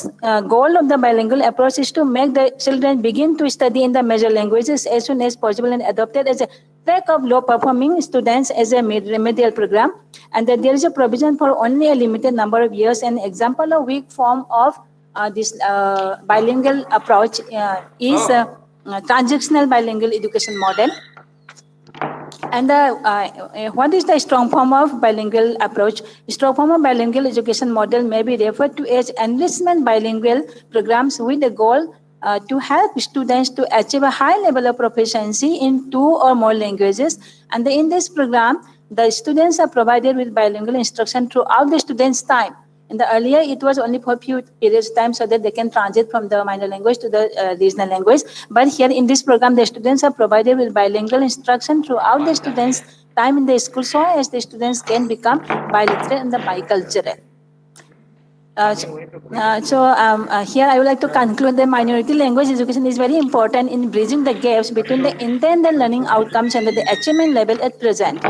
S10: goal of the bilingual approach is to make the children begin to study in the major languages as soon as possible and adopted as a track of low-performing students as a remedial program, and that there is a provision for only a limited number of years. An example of weak form of this bilingual approach is transactional bilingual education model. And what is the strong form of bilingual approach? Strong form of bilingual education model may be referred to as enrichment bilingual programs with the goal to help students to achieve a high level of proficiency in 2 or more languages. And in this program, the students are provided with bilingual instruction throughout the students' time. In the earlier, it was only for a few periods of time so that they can transit from the minor language to the regional language. But here in this program, the students are provided with bilingual instruction throughout the students' time in the school so as the students can become biliterate and the bicultural. Here I would like to conclude that minority language education is very important in bridging the gaps between the intended learning outcomes and the achievement level at present.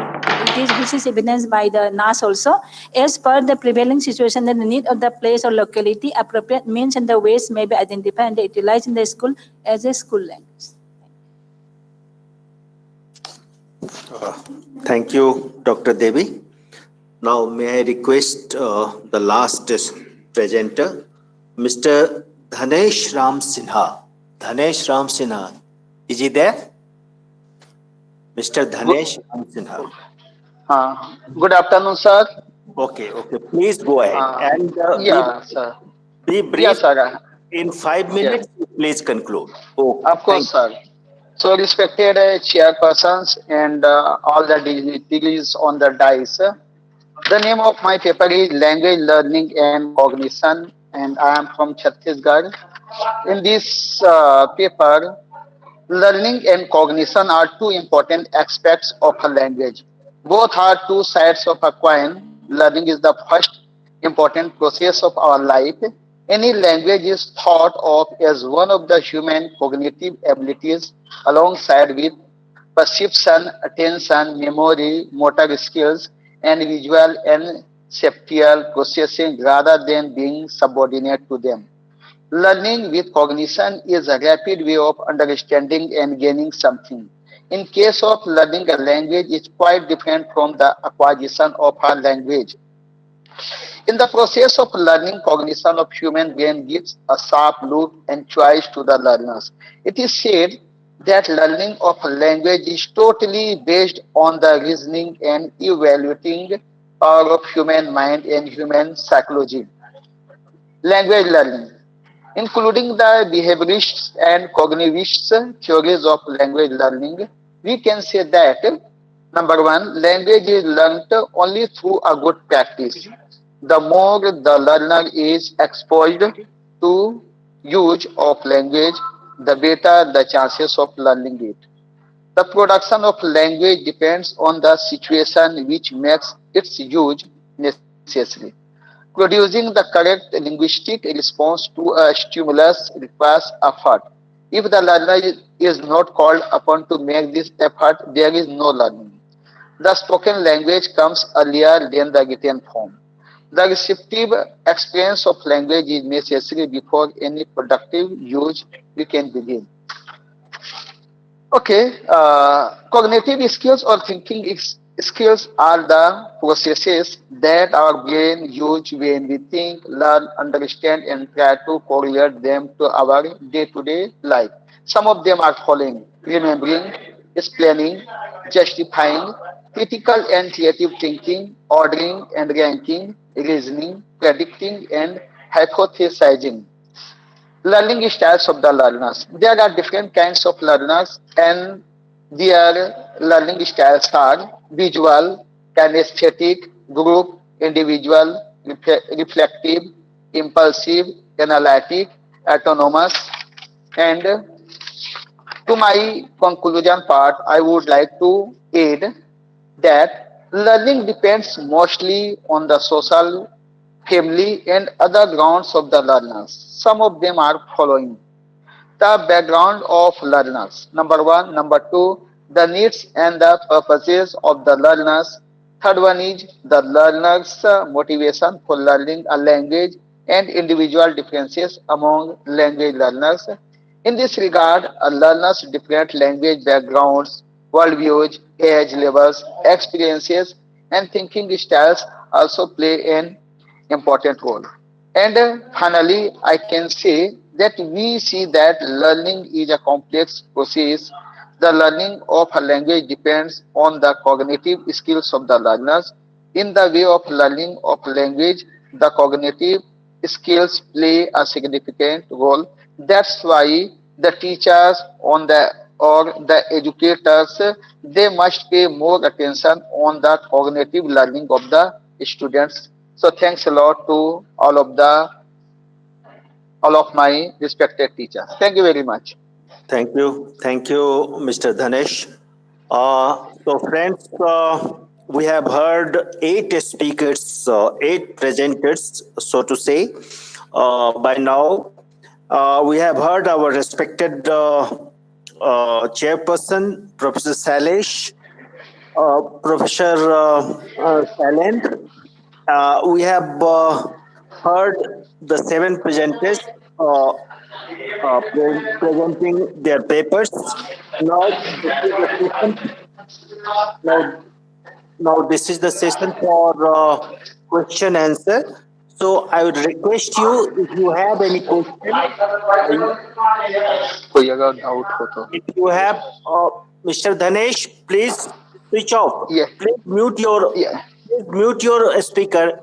S10: Which is evidenced by the NAS also. As per the prevailing situation and the need of the place or locality, appropriate means and the ways may be identified and utilized in the school as a school language.
S1: Thank you, Dr. Devi. Now, may I request the last presenter, Mr. Dhanesh Ram Sinha. Dhanesh Ram Sinha, is he there? Mr. Dhanesh Ram Sinha.
S11: Good afternoon, sir.
S1: Okay, please go ahead. And
S11: Yeah, sir.
S1: be brief.
S11: Yes, sir.
S1: In 5 minutes, please conclude. Okay,
S11: Of course, sir. So, respected chairpersons and all the degrees on the dais, the name of my paper is Language Learning and Cognition, and I am from Chhattisgarh. In this paper, learning and cognition are two important aspects of a language. Both are two sides of a coin. Learning is the first important process of our life. Any language is thought of as one of the human cognitive abilities alongside with perception, attention, memory, motor skills, and visual and spatial processing rather than being subordinate to them. Learning with cognition is a rapid way of understanding and gaining something. In case of learning a language, it's quite different from the acquisition of a language. In the process of learning, cognition of human brain gives a sharp look and choice to the learners. It is said that learning of a language is totally based on the reasoning and evaluating power of human mind and human psychology. Language learning, including the behaviorists and cognitivists theories of language learning, we can say that number one, language is learned only through a good practice. The more the learner is exposed to use of language, the better the chances of learning it. The production of language depends on the situation which makes its use necessary. Producing the correct linguistic response to a stimulus requires effort. If the learner is not called upon to make this effort, there is no learning. The spoken language comes earlier than the written form. The receptive experience of language is necessary before any productive use we can begin. Okay, cognitive skills or thinking skills are the processes that our brain use when we think, learn, understand, and try to correlate them to our day-to-day life. Some of them are following: remembering, explaining, justifying, critical and creative thinking, ordering and ranking, reasoning, predicting, and hypothesizing. Learning styles of the learners. There are different kinds of learners, and their learning styles are visual, kinesthetic, group, individual, reflective, impulsive, analytic, autonomous. And to my conclusion part, I would like to add that learning depends mostly on the social, family, and other grounds of the learners. Some of them are following: the background of learners, number one; number two, the needs and the purposes of the learners; third one is the learner's motivation for learning a language and individual differences among language learners. In this regard, a learner's different language backgrounds, worldviews, age levels, experiences, and thinking styles also play an important role. And finally, I can say that we see that learning is a complex process. The learning of a language depends on the cognitive skills of the learners. In the way of learning of language, the cognitive skills play a significant role. That's why the teachers on the or the educators, they must pay more attention on the cognitive learning of the students. So thanks a lot to all of my respected teachers. Thank you very much.
S1: Thank you, Mr. Dhanesh. So, friends, we have heard eight speakers, eight presenters, so to say. By now, we have heard our respected chairperson, Professor Salesh, Professor Salend. We have heard the seven presenters uh, presenting their papers. Now, this is the session. Now, now this is the session for question answer. So I would request you, if you have any question,
S11: कोई अगर doubt हो तो
S1: if you have, Mr. Dhanesh, please switch off.
S11: yeah yeah
S1: Please mute your speaker.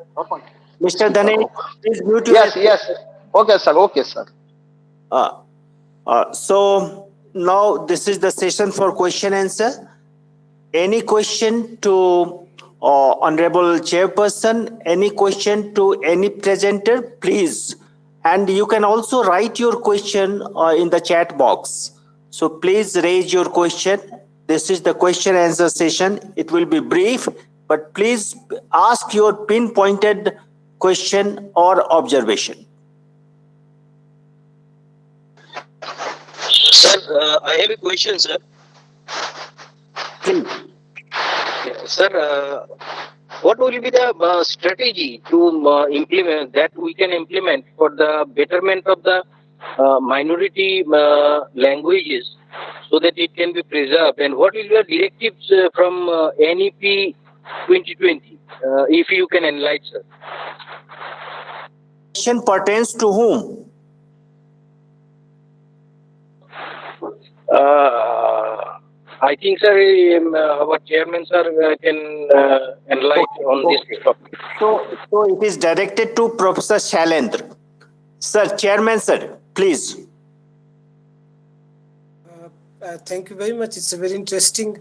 S1: Mr. Dhanesh, please mute your
S11: yes
S1: speaker.
S11: yes okay sir
S1: Uh, so now this is the session for question answer. Any question to honorable chairperson? Any question to any presenter, please? And you can also write your question in the chat box. So please raise your question. This is the question answer session. It will be brief, but please ask your pinpointed question or observation.
S12: Sir, I have a question, sir.
S1: Please.
S12: Sir, what will be the strategy to implement that we can implement for the betterment of the minority languages so that it can be preserved? And what will be the directives from NEP 2020? If you can enlighten, sir.
S1: Question pertains to whom?
S12: I think, sir, our chairman, sir, can enlighten on this topic.
S1: So it is directed to Professor Shailendra. Sir, Chairman, sir, please.
S2: Thank you very much. It's a very interesting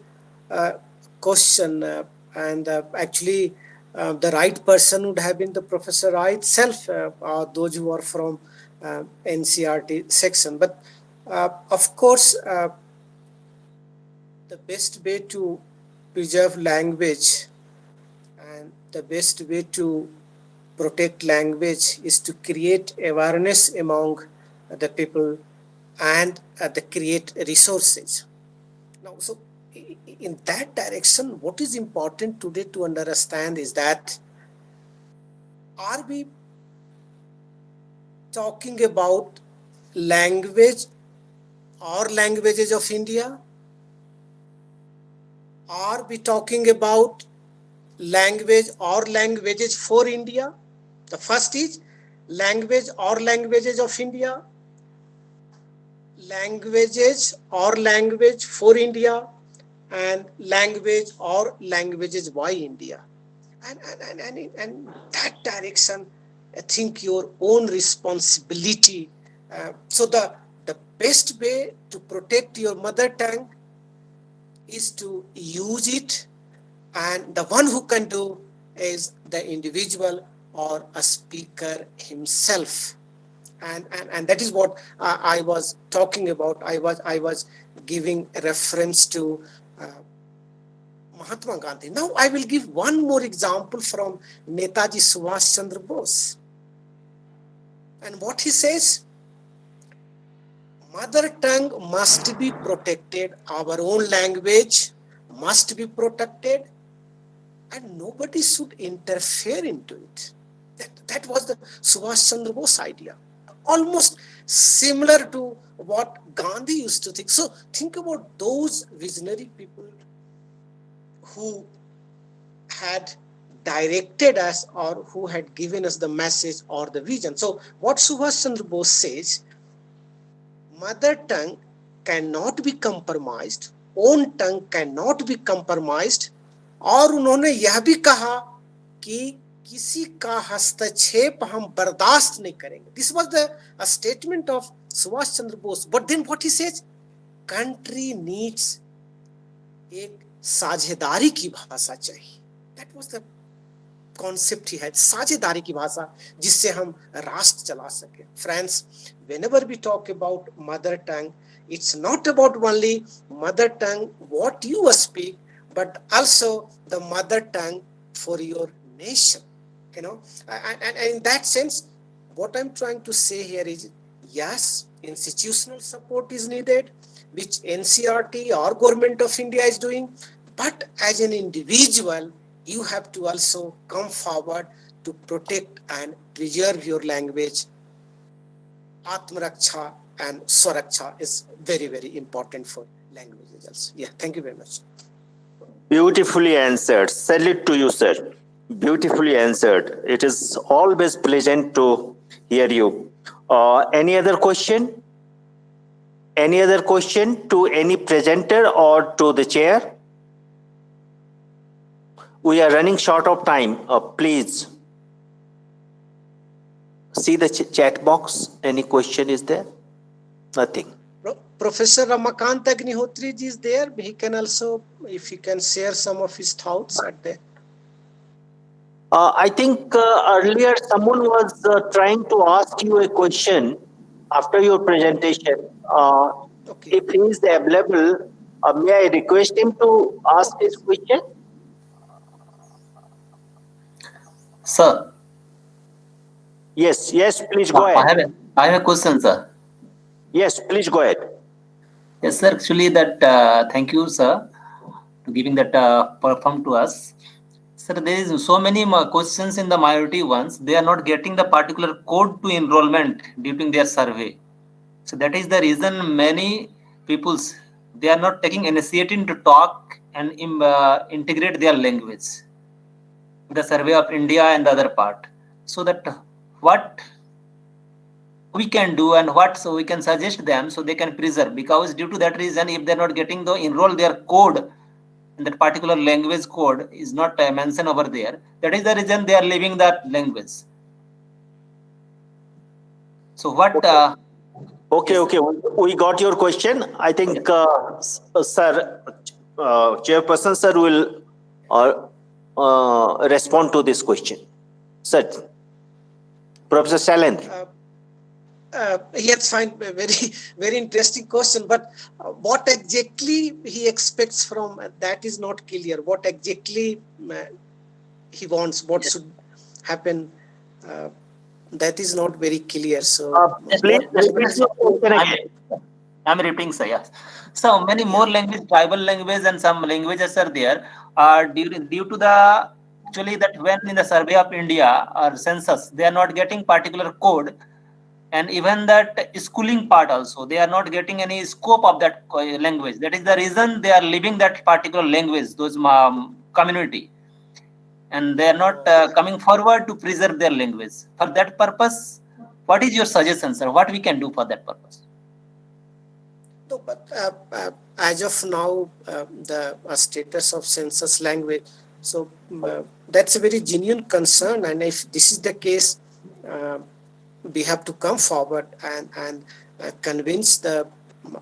S2: question, and actually, the right person would have been the Professor I itself, those who are from NCERT section. But of course, the best way to preserve language and the best way to protect language is to create awareness among the people and create resources. Now, so in that direction, what is important today to understand is that are we talking about language or languages of India? Are we talking about language or languages for India? The first is language or languages of India, languages or language for India, and language or languages by India. And in that direction, I think your own responsibility. So the best way to protect your mother tongue is to use it, and the one who can do is the individual or a speaker himself. And that is what I was talking about. I was giving a reference to Mahatma Gandhi. Now I will give one more example from Netaji Subhash Chandra Bose. And what he says, mother tongue must be protected, our own language must be protected, and nobody should interfere into it. That was the Subhash Chandra Bose idea. Almost similar to what Gandhi used to think. So think about those visionary people who had directed us or who had given us the message or the vision. So what Subhash Chandra Bose says, mother tongue cannot be compromised, own tongue cannot be compromised, और उन्होंने यह भी कहा कि किसी का हस्तक्षेप हम बर्दाश्त नहीं करेंगे. This was a statement of Subhash Chandra Bose. But then what he says, country needs एक साझेदारी की भाषा चाहिए. That was the concept he had. साझेदारी की भाषा जिससे हम राष्ट्र चला सके. Friends, whenever we talk about mother tongue, it's not about only mother tongue what you speak, but also the mother tongue for your nation. You know, and in that sense, what I'm trying to say here is, yes, institutional support is needed, which NCERT or Government of India is doing, but as an individual, you have to also come forward to protect and preserve your language. Atmaraksha and Swaraksha is very, very important for languages also. Yeah, thank you very much.
S1: Beautifully answered. Salute to you, sir. Beautifully answered. It is always pleasant to hear you. Any other question? Any other question to any presenter or to the chair? We are running short of time. Please see the chat box. Any question is there? Nothing.
S2: Professor Ramakant Agnihotri ji is there. He can also, if he can share some of his thoughts at there.
S1: I think earlier someone was trying to ask you a question after your presentation.
S2: Okay.
S1: If he is available, may I request him to ask his question?
S13: Sir.
S1: Yes, please go ahead.
S13: I have a question, sir.
S1: Yes, please go ahead.
S13: Yes, sir. Actually, that thank you, sir, to giving that platform to us. Sir, there is so many questions in the minority ones. They are not getting the particular code to enrollment during their survey. So that is the reason many peoples, they are not taking initiative to talk and integrate their language. The survey of India and the other part. So that what we can do and what so we can suggest them so they can preserve, because due to that reason, if they're not getting the enroll their code, and that particular language code is not mentioned over there, that is the reason they are leaving that language. So what?
S1: Okay. We got your question. I think, sir, Chairperson, sir, will respond to this question. Sir, Professor Shailendra.
S2: Yes, fine. Very, very interesting question. But what exactly he expects from that is not clear. What exactly he wants, what should happen, that is not very clear. So,
S13: I'm repeating, sir. Yes. So many more languages, tribal language, and some languages are there. Due to the actually that when in the survey of India or census, they are not getting particular code. And even that schooling part also, they are not getting any scope of that language. That is the reason they are leaving that particular language, those community. And they are not coming forward to preserve their language. For that purpose, what is your suggestion, sir? What we can do for that purpose?
S2: No, but as of now, the status of census language, so that's a very genuine concern. And if this is the case, we have to come forward and convince the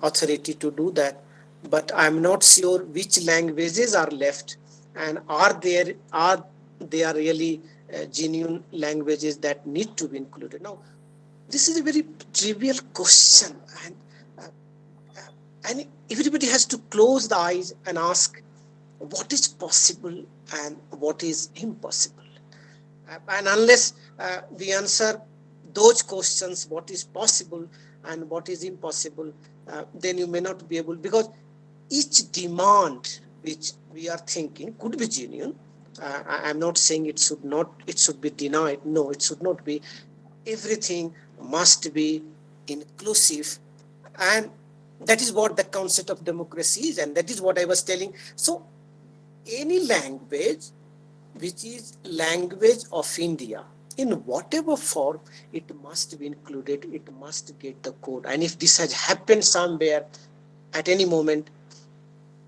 S2: authority to do that. But I'm not sure which languages are left, and are they really genuine languages that need to be included. Now, this is a very trivial question, and everybody has to close the eyes and ask what is possible and what is impossible. And unless we answer those questions, what is possible and what is impossible, then you may not be able, because each demand which we are thinking could be genuine. I'm not saying it should be denied. No, it should not be. Everything must be inclusive, and that is what the concept of democracy is, and that is what I was telling. So any language which is language of India, in whatever form, it must be included, it must get the code. And if this has happened somewhere at any moment,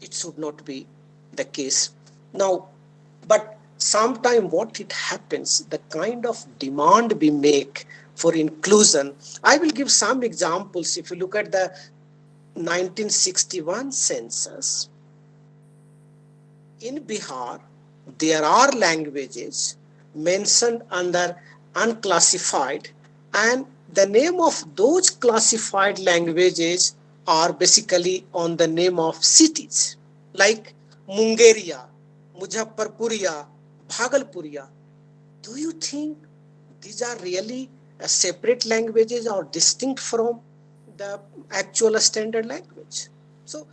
S2: it should not be the case. Now, but sometime what it happens, the kind of demand we make for inclusion. I will give some examples. If you look at the 1961 census, in Bihar, there are languages mentioned under unclassified, and the name of those classified languages are basically on the name of cities, like Mungeria, Muzaffarpuria, Bhagalpuria. Do you think these are really separate languages or distinct from the actual standard language? So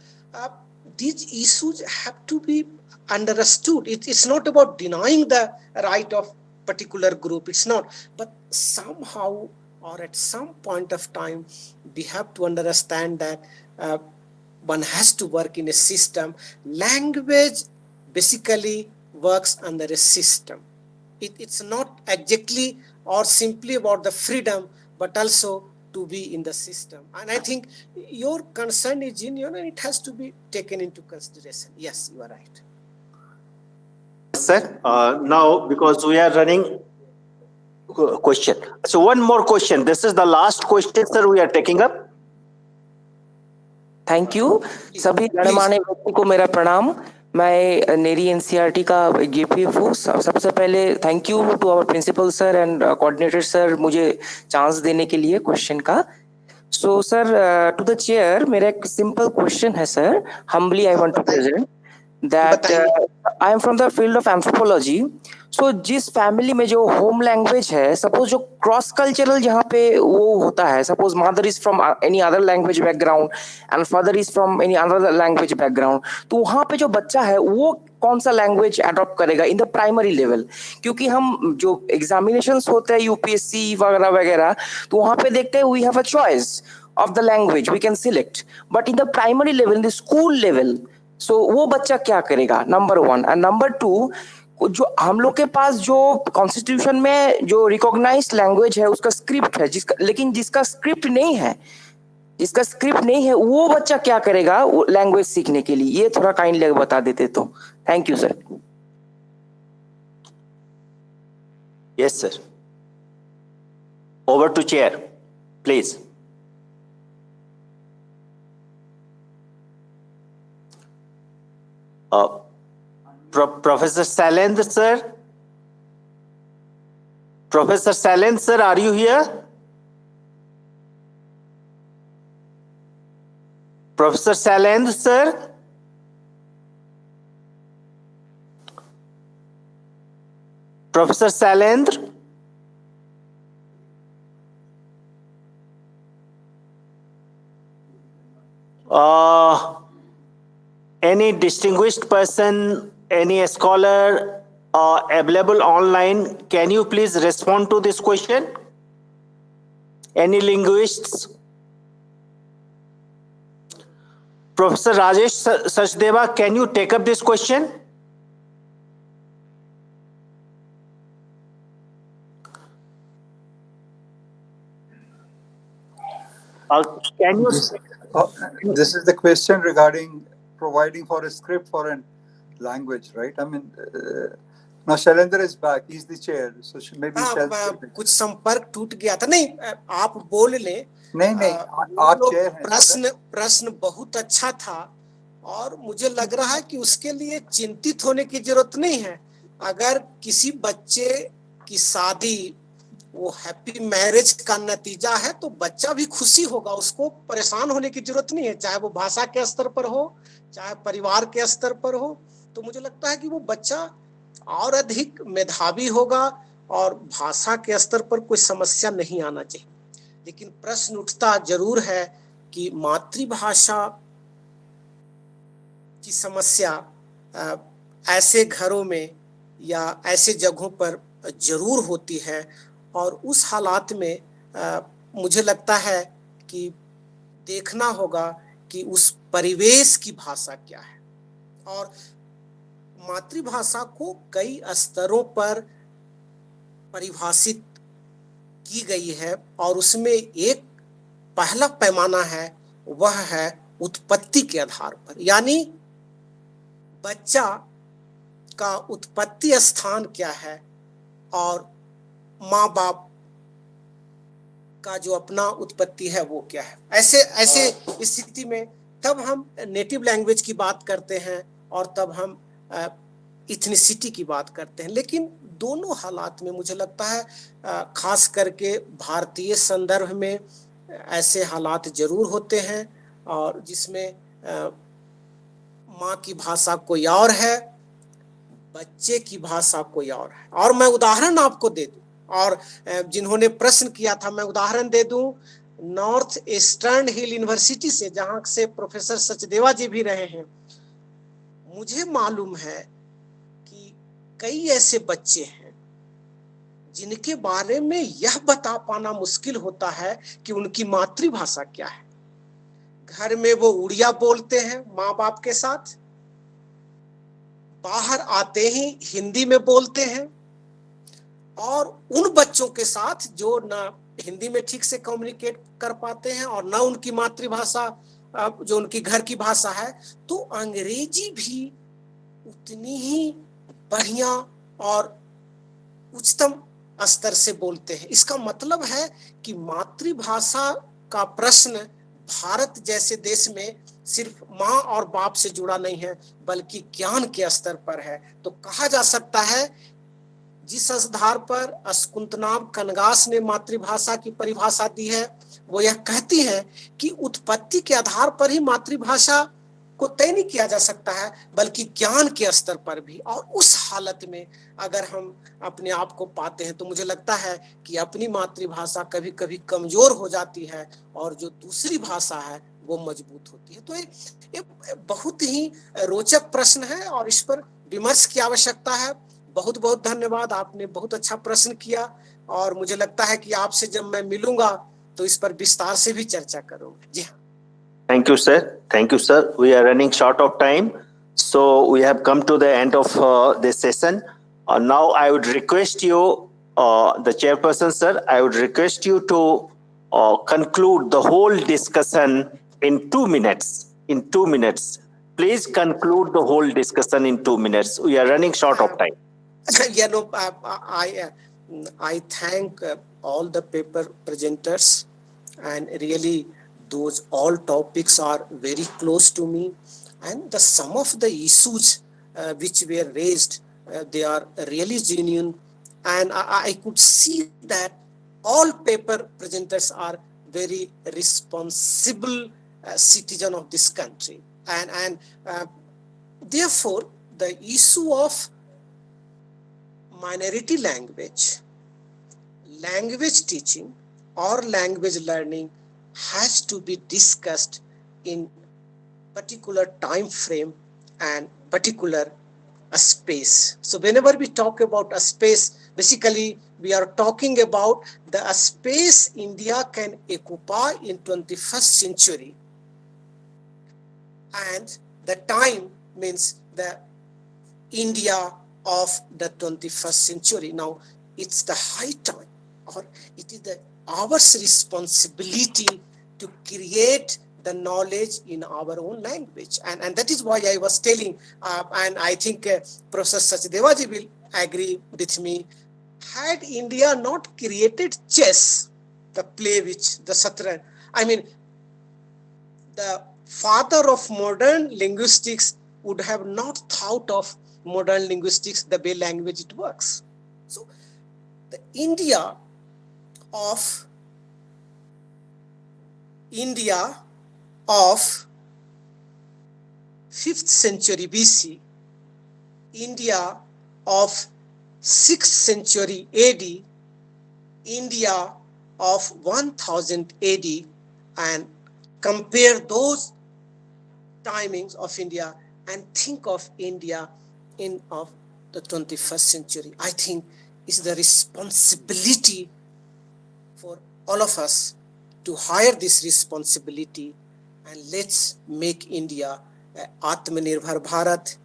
S2: these issues have to be understood. It's not about denying the right of particular group. It's not. But somehow or at some point of time, we have to understand that one has to work in a system. Language basically works under a system. It's not exactly or simply about the freedom, but also to be in the system. And I think your concern is genuine and it has to be taken into consideration. Yes, you are right.
S1: Sir, now because we are running question. So one more question. This is the last question, sir, we are taking up.
S14: Thank you सभी गणमान्य व्यक्ति को मेरा प्रणाम। मैं नेरी NCERT का GPF हूँ। सबसे पहले thank you to our principal sir and coordinator sir मुझे चांस देने के लिए क्वेश्चन का। So sir to the chair मेरा एक सिंपल क्वेश्चन है sir. Humbly I want to present that I am from the field of anthropology. So जिस family में जो होम लैंग्वेज है, सपोज जो क्रॉस कल्चरल जहाँ पे वो होता है, suppose mother is from any other language background and father is from any other language background, तो वहाँ पे जो बच्चा है वो कौन सा लैंग्वेज अडॉप्ट करेगा इन द प्राइमरी लेवल? क्योंकि हम जो एग्जामिनेशंस होते हैं यूपीएससी वगैरह वगैरह, तो वहाँ पे देखते हैं we have a choice of the language we can select, but in the primary level, in the school level, so वो बच्चा क्या करेगा? Number one. And number two, जो हम लोग के पास जो कॉन्स्टिट्यूशन में जो रिकॉग्नाइज्ड लैंग्वेज है उसका स्क्रिप्ट है, लेकिन जिसका स्क्रिप्ट नहीं है वो बच्चा क्या करेगा लैंग्वेज सीखने के लिए? ये थोड़ा काइंडली बता देते तो। Thank you sir.
S1: Yes sir, over to chair please. Professor Sailendra sir, Professor Sailendra sir, are you here? Professor Sailendra sir, Professor Sailendra, any distinguished person, any scholar available online, can you please respond to this question? Any linguists? Professor Rajesh Sachdeva, can you take up this question? Can you?
S15: This is the question regarding providing for a script for a language, right? I mean, now Shailendra is back. He's the chair, so maybe
S2: कुछ संपर्क टूट गया था। नहीं, आप बोल ले।
S15: नहीं, आप chair हैं।
S2: प्रश्न बहुत अच्छा था और मुझे लग रहा है कि उसके लिए चिंतित होने की जरूरत नहीं है। अगर किसी बच्चे की शादी वो हैप्पी मैरिज का नतीजा है तो बच्चा भी खुशी होगा, उसको परेशान होने की जरूरत नहीं है, चाहे वो भाषा के स्तर पर हो चाहे परिवार के स्तर पर हो। तो मुझे लगता है कि वो बच्चा और अधिक मेधावी होगा और भाषा के स्तर पर कोई समस्या नहीं आना चाहिए। लेकिन प्रश्न उठता जरूर है कि मातृभाषा की समस्या ऐसे घरों में या ऐसे जगहों पर जरूर होती है और उस हालात में मुझे लगता है कि देखना होगा कि उस परिवेश की भाषा क्या है। और मातृभाषा को कई स्तरों पर परिभाषित की गई है और उसमें एक पहला पैमाना है, वह है उत्पत्ति के आधार पर। यानी बच्चा का उत्पत्ति स्थान क्या है और माँ बाप का जो अपना उत्पत्ति है वो क्या है। ऐसे स्थिति में तब हम नेटिव लैंग्वेज की बात करते हैं और तब हम इथनिसिटी की बात करते हैं। लेकिन दोनों हालात में मुझे लगता है खास करके भारतीय संदर्भ में ऐसे हालात जरूर होते हैं और जिसमें माँ की भाषा कोई और है, बच्चे की भाषा कोई और है। और मैं उदाहरण आपको दे दूं, और जिन्होंने प्रश्न किया था मैं उदाहरण दे दूं नॉर्थ ईस्टर्न हिल यूनिवर्सिटी से, जहां से प्रोफेसर सचदेवा जी भी रहे हैं। मुझे मालूम है कि कई ऐसे बच्चे हैं जिनके बारे में यह बता पाना मुश्किल होता है कि उनकी मातृभाषा क्या है। घर में वो उड़िया बोलते हैं माँ बाप के साथ, बाहर आते ही हिंदी में बोलते हैं, और उन बच्चों के साथ जो ना हिंदी में ठीक से कम्युनिकेट कर पाते हैं और ना उनकी मातृभाषा जो उनकी घर की भाषा है, तो अंग्रेजी भी उतनी ही बढ़िया और उच्चतम स्तर से बोलते हैं। इसका मतलब है कि मातृभाषा का प्रश्न भारत जैसे देश में सिर्फ माँ और बाप से जुड़ा नहीं है बल्कि ज्ञान के स्तर पर है। तो कहा जा सकता है जिस आधार पर शकुंतलाम कनगास ने मातृभाषा की परिभाषा दी है वो यह कहती है कि उत्पत्ति के आधार पर ही मातृभाषा को तय नहीं किया जा सकता है बल्कि ज्ञान के स्तर पर भी। और उस हालत में अगर हम अपने आप को पाते हैं तो मुझे लगता है कि अपनी मातृभाषा कभी कभी कमजोर हो जाती है और जो दूसरी भाषा है वो मजबूत होती है। तो ये बहुत ही रोचक प्रश्न है और इस पर विमर्श की आवश्यकता है। बहुत बहुत धन्यवाद, आपने बहुत अच्छा प्रश्न किया और मुझे लगता है कि आपसे जब मैं मिलूंगा तो इस पर विस्तार से भी चर्चा करूंगा। जी हाँ।
S1: Thank you, sir. Thank you, sir. We are running short of time, so we have come to the end of this session. Now, I would request you, the chairperson, sir, I would request you to conclude the whole discussion in 2 minutes. In 2 minutes, please conclude the whole discussion in 2 minutes. We are running short of time.
S2: Yeah, no, I thank all the paper presenters, and really those all topics are very close to me, and the some of the issues which were raised they are really genuine, and I could see that all paper presenters are very responsible citizen of this country, and therefore the issue of minority language, language teaching or language learning has to be discussed in particular time frame and particular space. So whenever we talk about a space, basically we are talking about the space India can occupy in 21st century, and the time means the India of the 21st century. Now it's the high time, or it is our responsibility to create the knowledge in our own language, and that is why I was telling, and I think Professor Sachdeva ji will agree with me. Had India not created chess, the play which the Satran, I mean the father of modern linguistics would have not thought of modern linguistics the way language it works. So the India of 5th century BC, India of 6th century AD, India of 1000 AD, and compare those timings of India and think of India in of the 21st century. I think it's the responsibility for all of us to hire this responsibility, and let's make India आत्मनिर्भर भारत,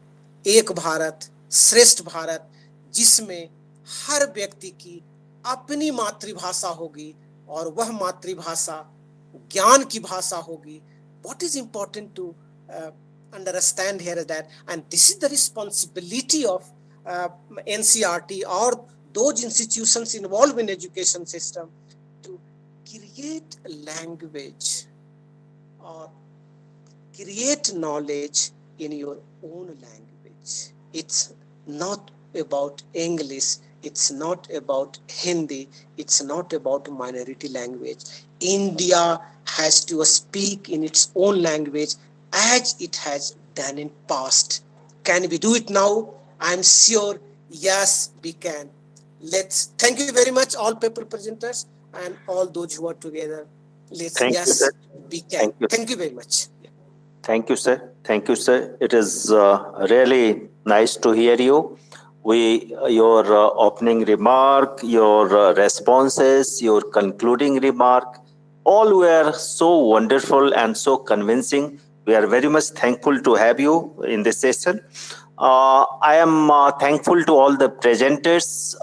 S2: एक भारत, श्रेष्ठ भारत, जिसमें हर व्यक्ति की अपनी मातृभाषा होगी और वह मातृभाषा ज्ञान की भाषा होगी. What is important to understand here is that, and this is the responsibility of NCRT or those institutions involved in education system to create a language or create knowledge in your own language. It's not about English, it's not about Hindi, it's not about minority language. India has to speak in its own language as it has done in past. Can we do it now? I'm sure, yes, we can. Let's thank you very much, all paper presenters and all those who are together. Let's,
S1: Thank you, sir.
S2: yes, we can.
S1: Thank you.
S2: Thank you very much.
S1: Thank you, sir. Thank you, sir. It is really nice to hear you. Your opening remark, your responses, your concluding remark, all were so wonderful and so convincing. We are very much thankful to have you in this session. I am thankful to all the presenters.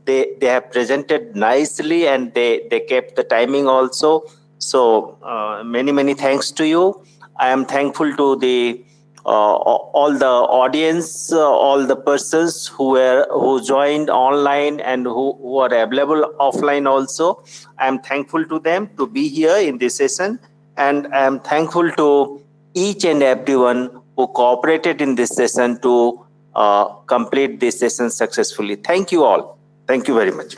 S1: They have presented nicely and they kept the timing also. So many thanks to you. I am thankful to the all the audience, all the persons who joined online and who are available offline also. I am thankful to them to be here in this session, and I am thankful to each and everyone who cooperated in this session to complete this session successfully. Thank you all. Thank you very much.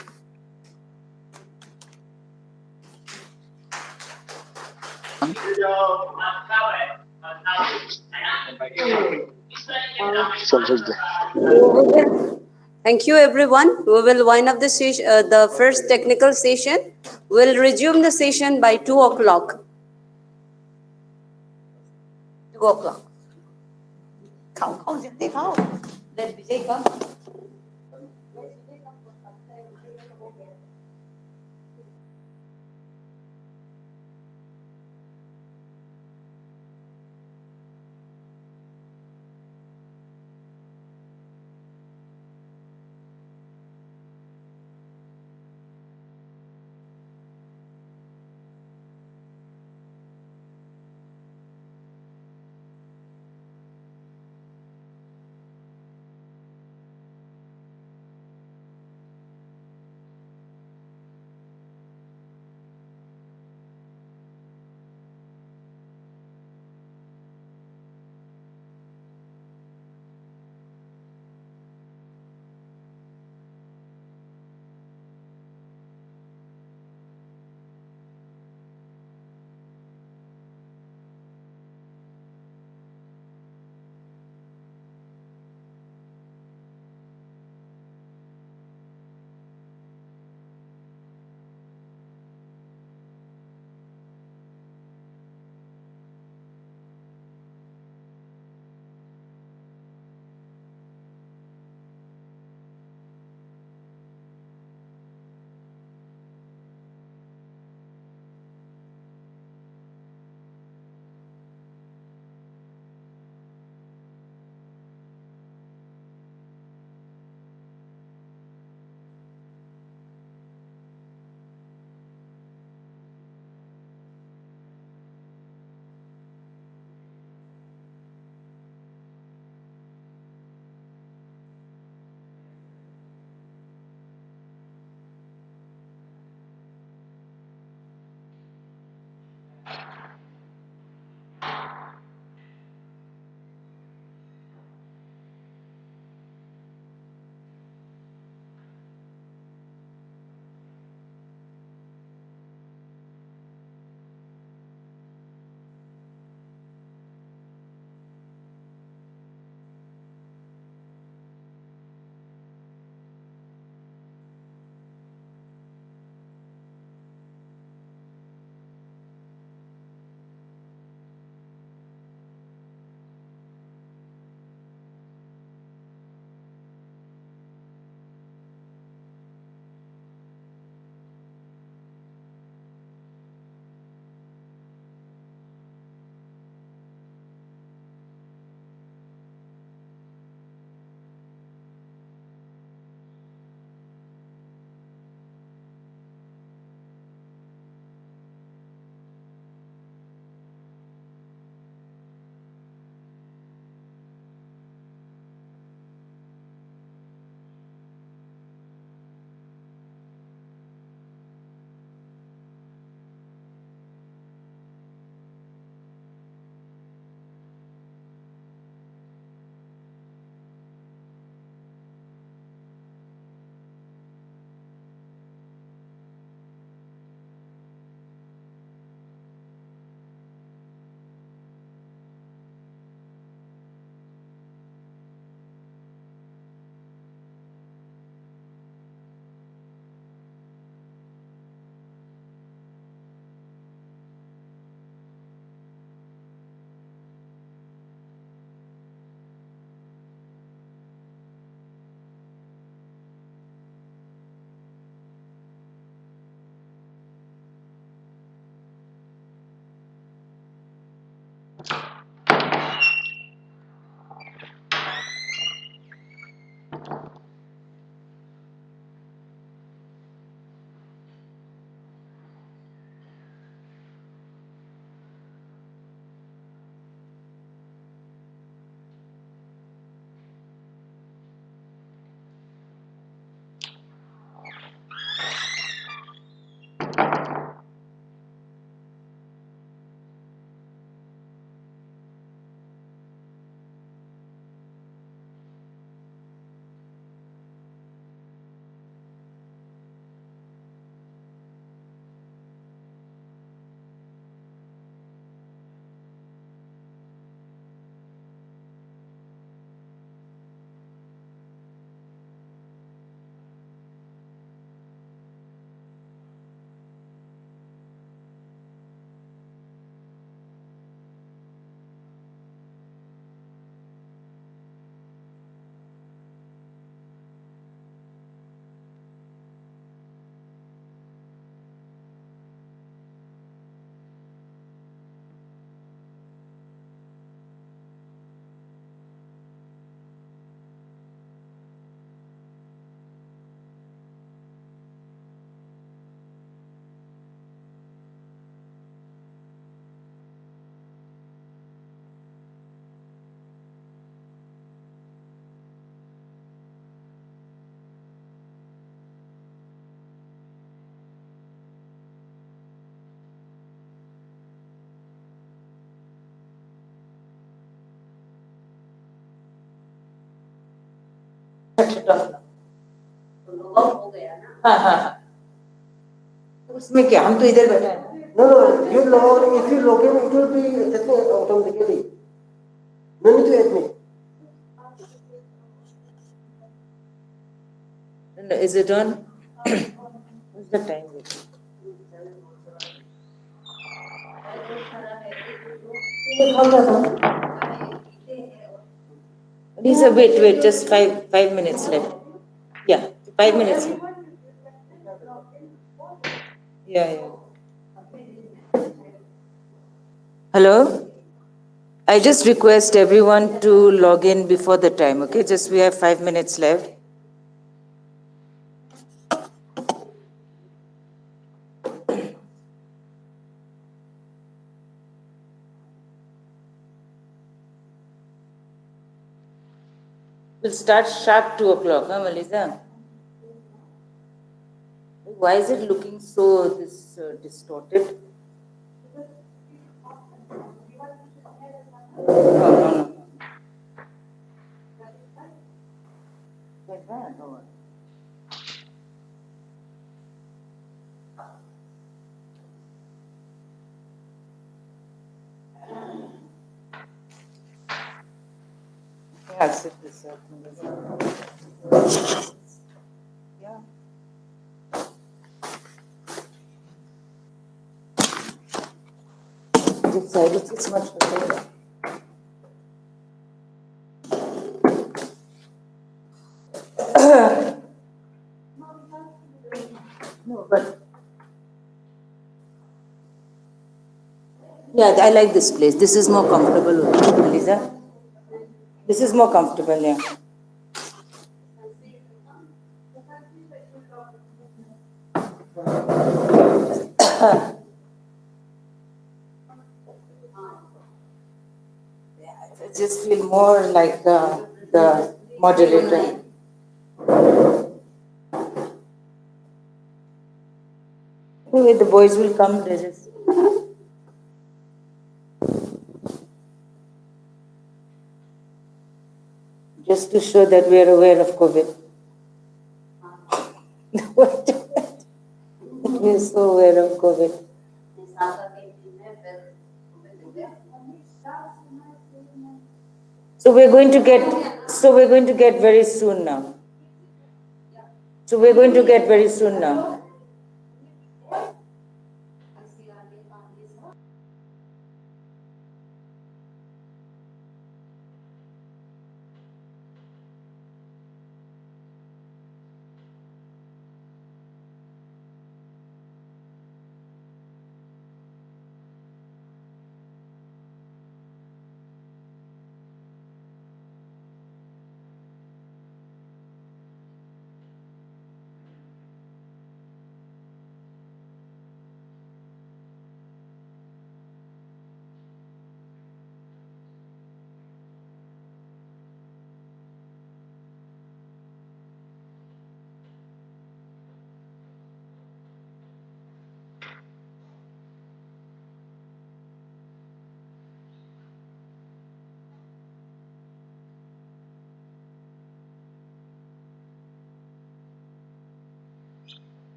S16: Thank you, everyone. We will wind up the first technical session. We'll resume the session by 2 o'clock. 2 o'clock. Let Vijay come.
S17: हाँ हाँ उसमें क्या हम तो इधर बैठे हैं no you log if you log in it will be automatically no need to admit is it on what's the time Lisa, wait, just five minutes left. Yeah, 5 minutes. Yeah. Hello? I just request everyone to log in before the time, okay? Just we have 5 minutes left. We'll start sharp 2 o'clock, huh, Melissa? Why is it looking so distorted? No. Like that, or? Yeah, I'll set this up. Yeah. This side is much better. No, but yeah, I like this place. This is more comfortable, Lisa. This is more comfortable, yeah. I just feel more like the moderator. Anyway, the boys will come. They just to show that we are aware of COVID. We are so aware of COVID. So we're going to get very soon now.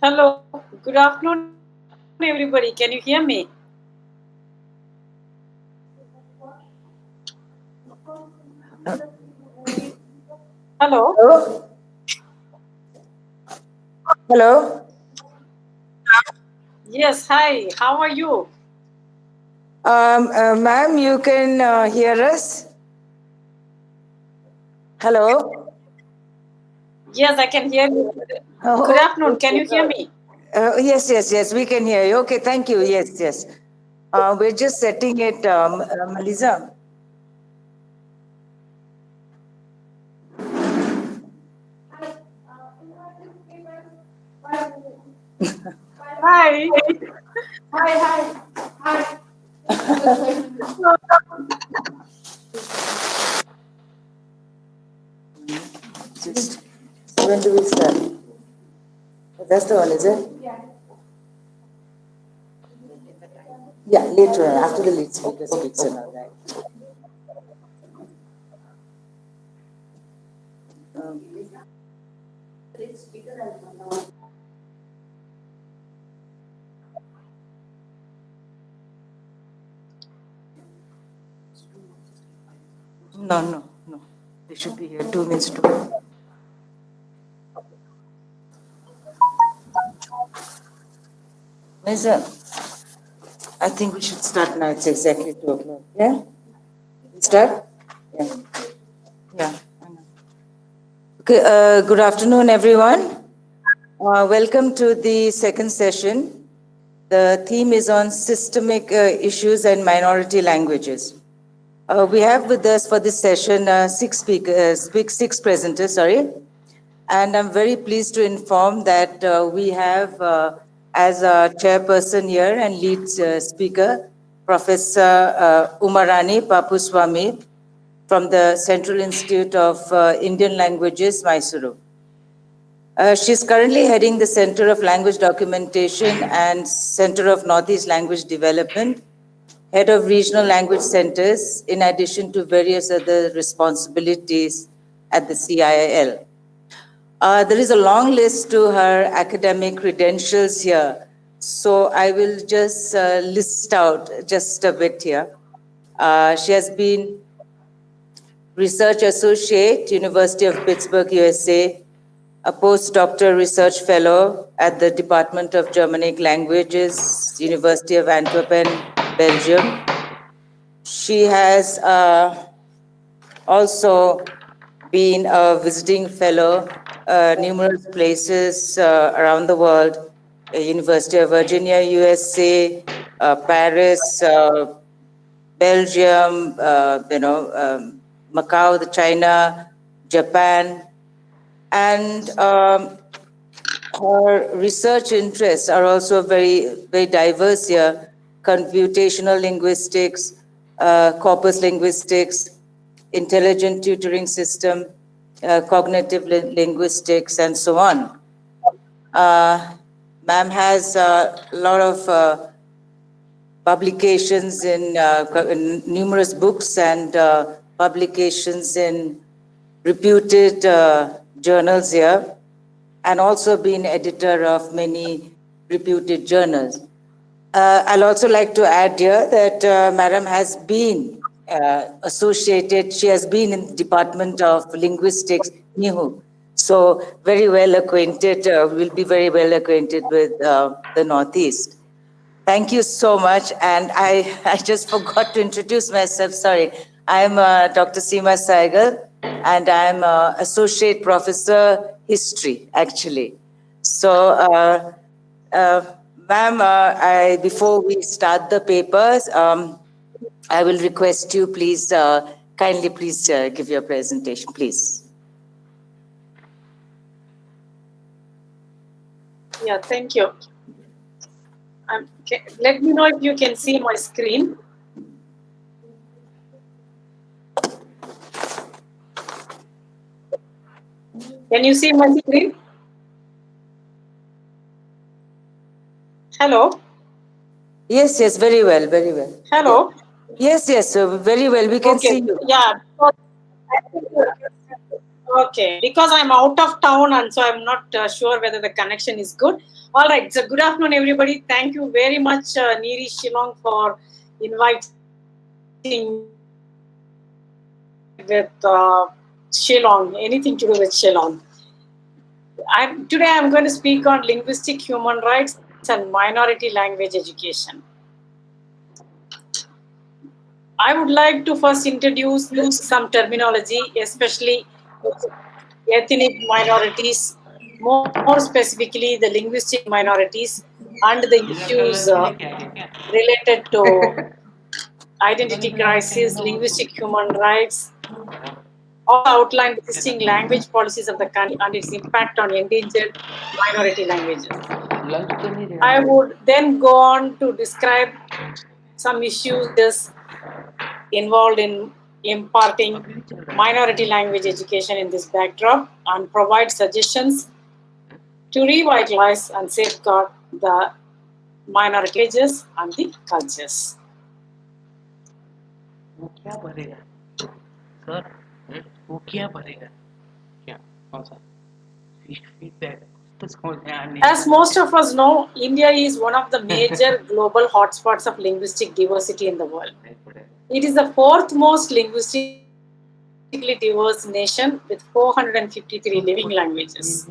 S18: Hello, good afternoon, everybody. Can you hear me? Hello.
S17: Hello. Hello.
S18: Yes, hi. How are you?
S17: Ma'am, you can hear us? Hello.
S18: Yes, I can hear you.
S17: Oh,
S18: Good afternoon. Can you hear me?
S17: yes, we can hear you. Okay, thank you. Yes. We're just setting it, Melissa.
S18: Hi.
S17: Hi. Just, when do we start? That's the one, is it? Yeah, later on, after the lead speaker speaks and all that. No. They should be here. 2 minutes to go. Listen, I think we should start now. It's exactly 2 o'clock. Yeah? Start? Yeah. Okay, good afternoon, everyone. Welcome to the second session. The theme is on systemic issues and minority languages. We have with us for this session six presenters, and I'm very pleased to inform that we have as a chairperson here and lead speaker, Professor Umarani Papuswamy from the Central Institute of Indian Languages, Mysuru. She's currently heading the Center of Language Documentation and Center of Northeast Language Development, head of regional language centers, in addition to various other responsibilities at the CIIL. There is a long list to her academic credentials here, so I will just list out just a bit here. She has been Research Associate, University of Pittsburgh, USA, a postdoctoral research fellow at the Department of Germanic Languages, University of Antwerp, Belgium. She has also been a visiting fellow numerous places around the world, University of Virginia, USA, Paris, Belgium, Macau, China, Japan, and her research interests are also very, very diverse here: computational linguistics, corpus linguistics, intelligent tutoring system, cognitive linguistics, and so on. Ma'am has a lot of publications in numerous books and publications in reputed journals here, and also been editor of many reputed journals. I'll also like to add here that Madam has been associated, she has been in the Department of Linguistics, NIHU, so very well acquainted, will be very well acquainted with the Northeast. Thank you so much. And I just forgot to introduce myself, sorry. I'm Dr. Seema Saigal, and I'm Associate Professor History, actually. So, ma'am, before we start the papers, I will request you, please, kindly please give your presentation, please.
S18: Yeah, thank you. Let me know if you can see my screen. Can you see my screen? Hello?
S17: Yes, very well, very well.
S18: Hello?
S17: Yes, very well, we can see you.
S18: Yeah. Okay, because I'm out of town and so I'm not sure whether the connection is good. All right, so good afternoon, everybody. Thank you very much, NERIE Shillong, for inviting with Shillong, anything to do with Shillong. Today I'm going to speak on linguistic human rights and minority language education. I would like to first introduce some terminology, especially ethnic minorities, more specifically the linguistic minorities and the issues related to identity crisis, linguistic human rights, also outline the existing language policies of the country and its impact on endangered minority languages. I would then go on to describe some issues involved in imparting minority language education in this backdrop and provide suggestions to revitalize and safeguard the minority languages and the cultures. As most of us know, India is one of the major global hotspots of linguistic diversity in the world. It is the fourth most linguistically diverse nation with 453 living languages.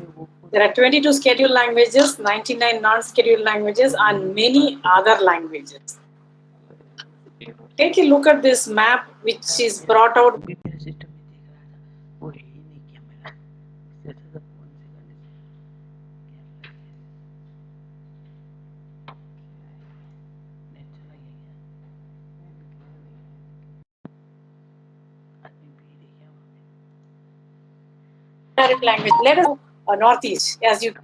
S18: There are 22 scheduled languages, 99 non-scheduled languages, and many other languages. Take a look at this map, which is brought out. Language. Let us Northeast, as you